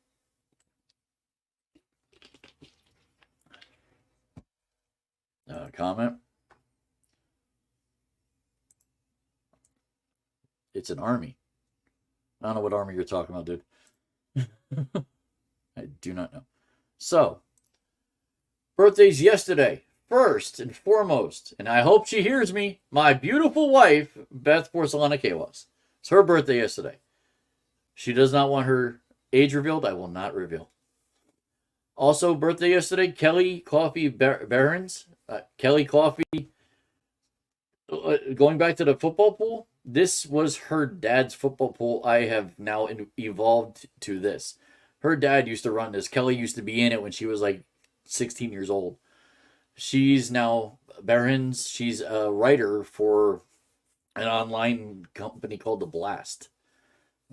Comment. It's an army. I don't know what army you're talking about, dude. I do not know. So, birthdays yesterday. First and foremost, and I hope she hears me, my beautiful wife, Beth Porcelana Kawas. It's her birthday yesterday. She does not want her age revealed. I will not reveal. Also, birthday yesterday, Kelly Coffee Barons. Kelly Coffee. Going back to the football pool, this was her dad's football pool. I have now evolved to this. Her dad used to run this. Kelly used to be in it when she was like 16 years old. She's now Barons. She's a writer for an online company called The Blast.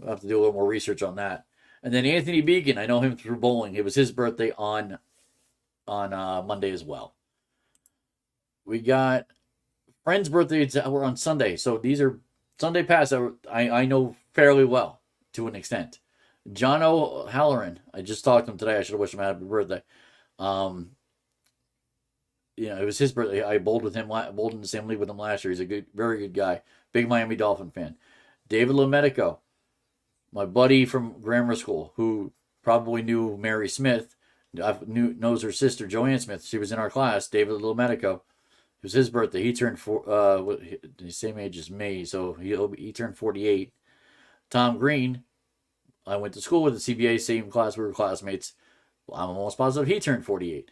I'll have to do a little more research on that. And then Anthony Beacon, I know him through bowling. It was his birthday on Monday as well. We got friends' birthdays that were on Sunday. So these are Sunday past that I know fairly well to an extent. John O'Halloran, I just talked to him today. I should have wished him a happy birthday. It was his birthday. I bowled with him, bowled in the same league with him last year. He's a very good guy. Big Miami Dolphin fan. David LeMedico, my buddy from grammar school, who probably knew Mary Smith, knows her sister Joanne Smith. She was in our class. David LeMedico. It was his birthday. He turned the same age as me, so he turned 48. Tom Green, I went to school with the CBA, same class. We were classmates. I'm almost positive he turned 48.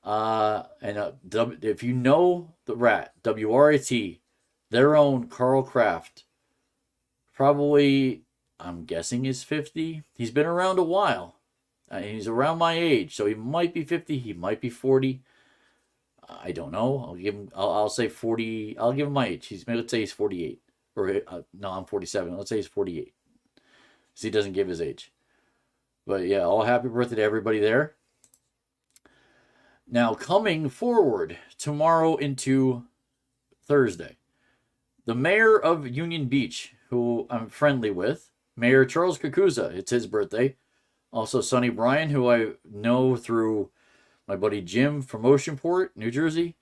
If you know the Rat, WRAT, their own Carl Kraft, probably, I'm guessing, is 50. He's been around a while. He's around my age, so he might be 50. He might be 40. I don't know. I'll give him. I'll say 40. I'll give him my age. Let's say he's 48. Or no, I'm 47. Let's say he's 48. So he doesn't give his age. But yeah, all happy birthday to everybody there. Now, coming forward tomorrow into Thursday, the mayor of Union Beach, who I'm friendly with, Mayor Charles Kakuza, it's his birthday. Also, Sonny Bryan, who I know through my buddy Jim from Oceanport, New Jersey.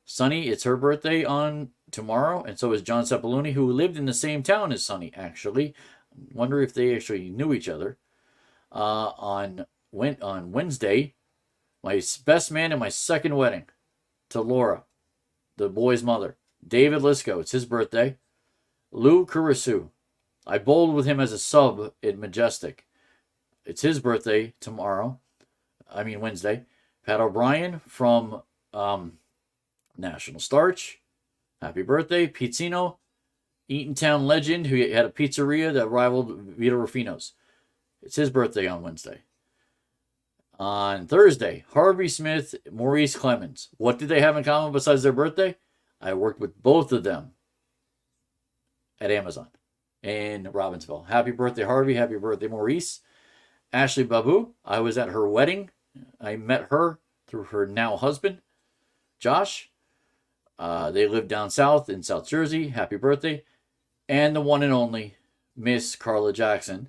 Sonny, it's her birthday on tomorrow, and so is John Cepoloni, who lived in the same town as Sonny, actually. I wonder if they actually knew each other. On Wednesday, my best man at my second wedding, to Laura, the boy's mother. David Lisco, it's his birthday. Lou Kurisu, I bowled with him as a sub in Majestic. It's his birthday Wednesday. Pat O'Brien from National Starch, happy birthday. Pizzino, Eatontown legend who had a pizzeria that rivaled Vito Rufino's. It's his birthday on Wednesday. On Thursday, Harvey Smith, Maurice Clemens. What did they have in common besides their birthday? I worked with both of them at Amazon in Robbinsville. Happy birthday, Harvey. Happy birthday, Maurice. Ashley Babu, I was at her wedding. I met her through her now husband, Josh. They live down south in South Jersey. Happy birthday. And the one and only Miss Carla Jackson,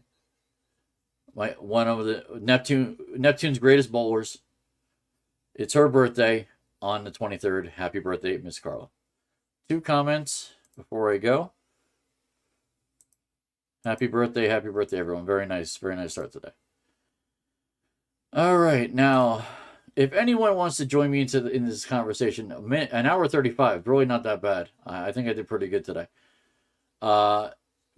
one of the Neptune's greatest bowlers. It's her birthday on the 23rd. Happy birthday, Miss Carla. 2 comments before I go. Happy birthday, everyone. Very nice start today. All right, now, if anyone wants to join me in this conversation, an hour 35, really not that bad. I think I did pretty good today.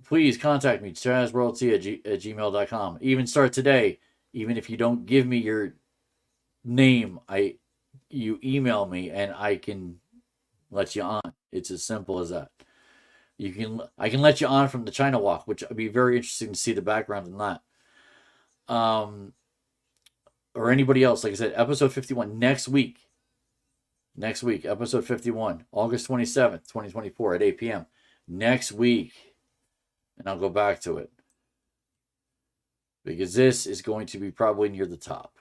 Please contact me, chazroyalty at gmail.com. Even start today, even if you don't give me your name, you email me and I can let you on. It's as simple as that. I can let you on from the China Walk, which would be very interesting to see the background in that. Or anybody else, like I said, episode 51 next week. Next week, episode 51, August 27th, 2024 at 8 p.m. Next week. And I'll go back to it. Because this is going to be probably near the top.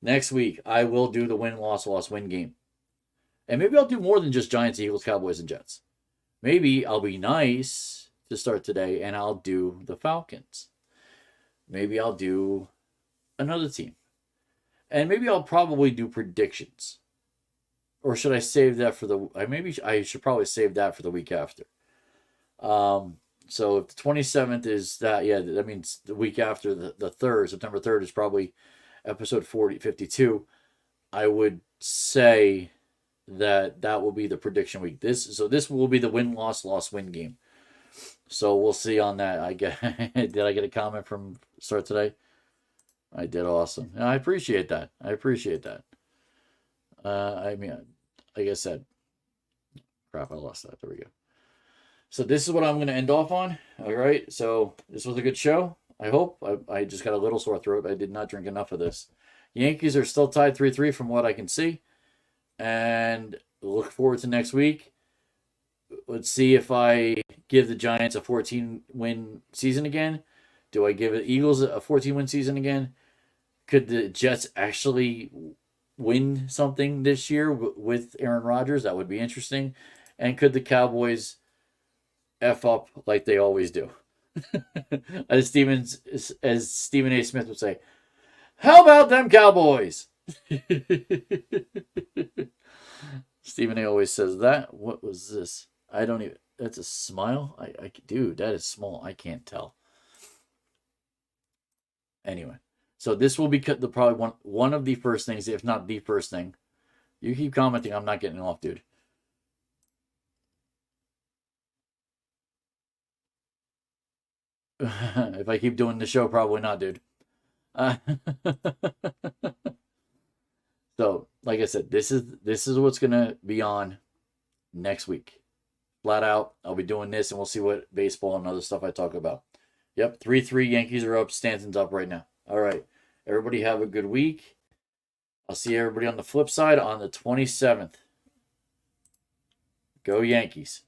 Next week, I will do the win game. And maybe I'll do more than just Giants, Eagles, Cowboys, and Jets. Maybe I'll be nice to start today and I'll do the Falcons. Maybe I'll do another team. And maybe I'll probably do predictions. Or should I save that for maybe I should probably save that for the week after. So if the 27th is that, yeah, that means the week after the 3rd, September 3rd is probably episode 52. I would say that will be the prediction week. This will be the win-loss-win game. So we'll see on that. Did I get a comment from Start Today? I did. Awesome. I appreciate that. I mean, like I said, crap, I lost that. There we go. So this is what I'm going to end off on. All right. So this was a good show. I hope. I just got a little sore throat. I did not drink enough of this. Yankees are still tied 3-3 from what I can see. And look forward to next week. Let's see if I give the Giants a 14-win season again. Do I give the Eagles a 14-win season again? Could the Jets actually win something this year with Aaron Rodgers? That would be interesting. And could the Cowboys F up like they always do? as Stephen A. Smith would say, how about them Cowboys? Stephen A. always says that. What was this? I don't even. That's a smile? Dude, that is small. I can't tell. Anyway, so this will be probably one of the first things, if not the first thing. You keep commenting. I'm not getting off, dude. If I keep doing the show, probably not, dude. So, like I said, this is what's gonna be on next week. Flat out, I'll be doing this, and we'll see what baseball and other stuff I talk about. Yep, 3-3 Yankees are up. Stanton's up right now. All right, everybody have a good week. I'll see everybody on the flip side on the 27th. Go Yankees.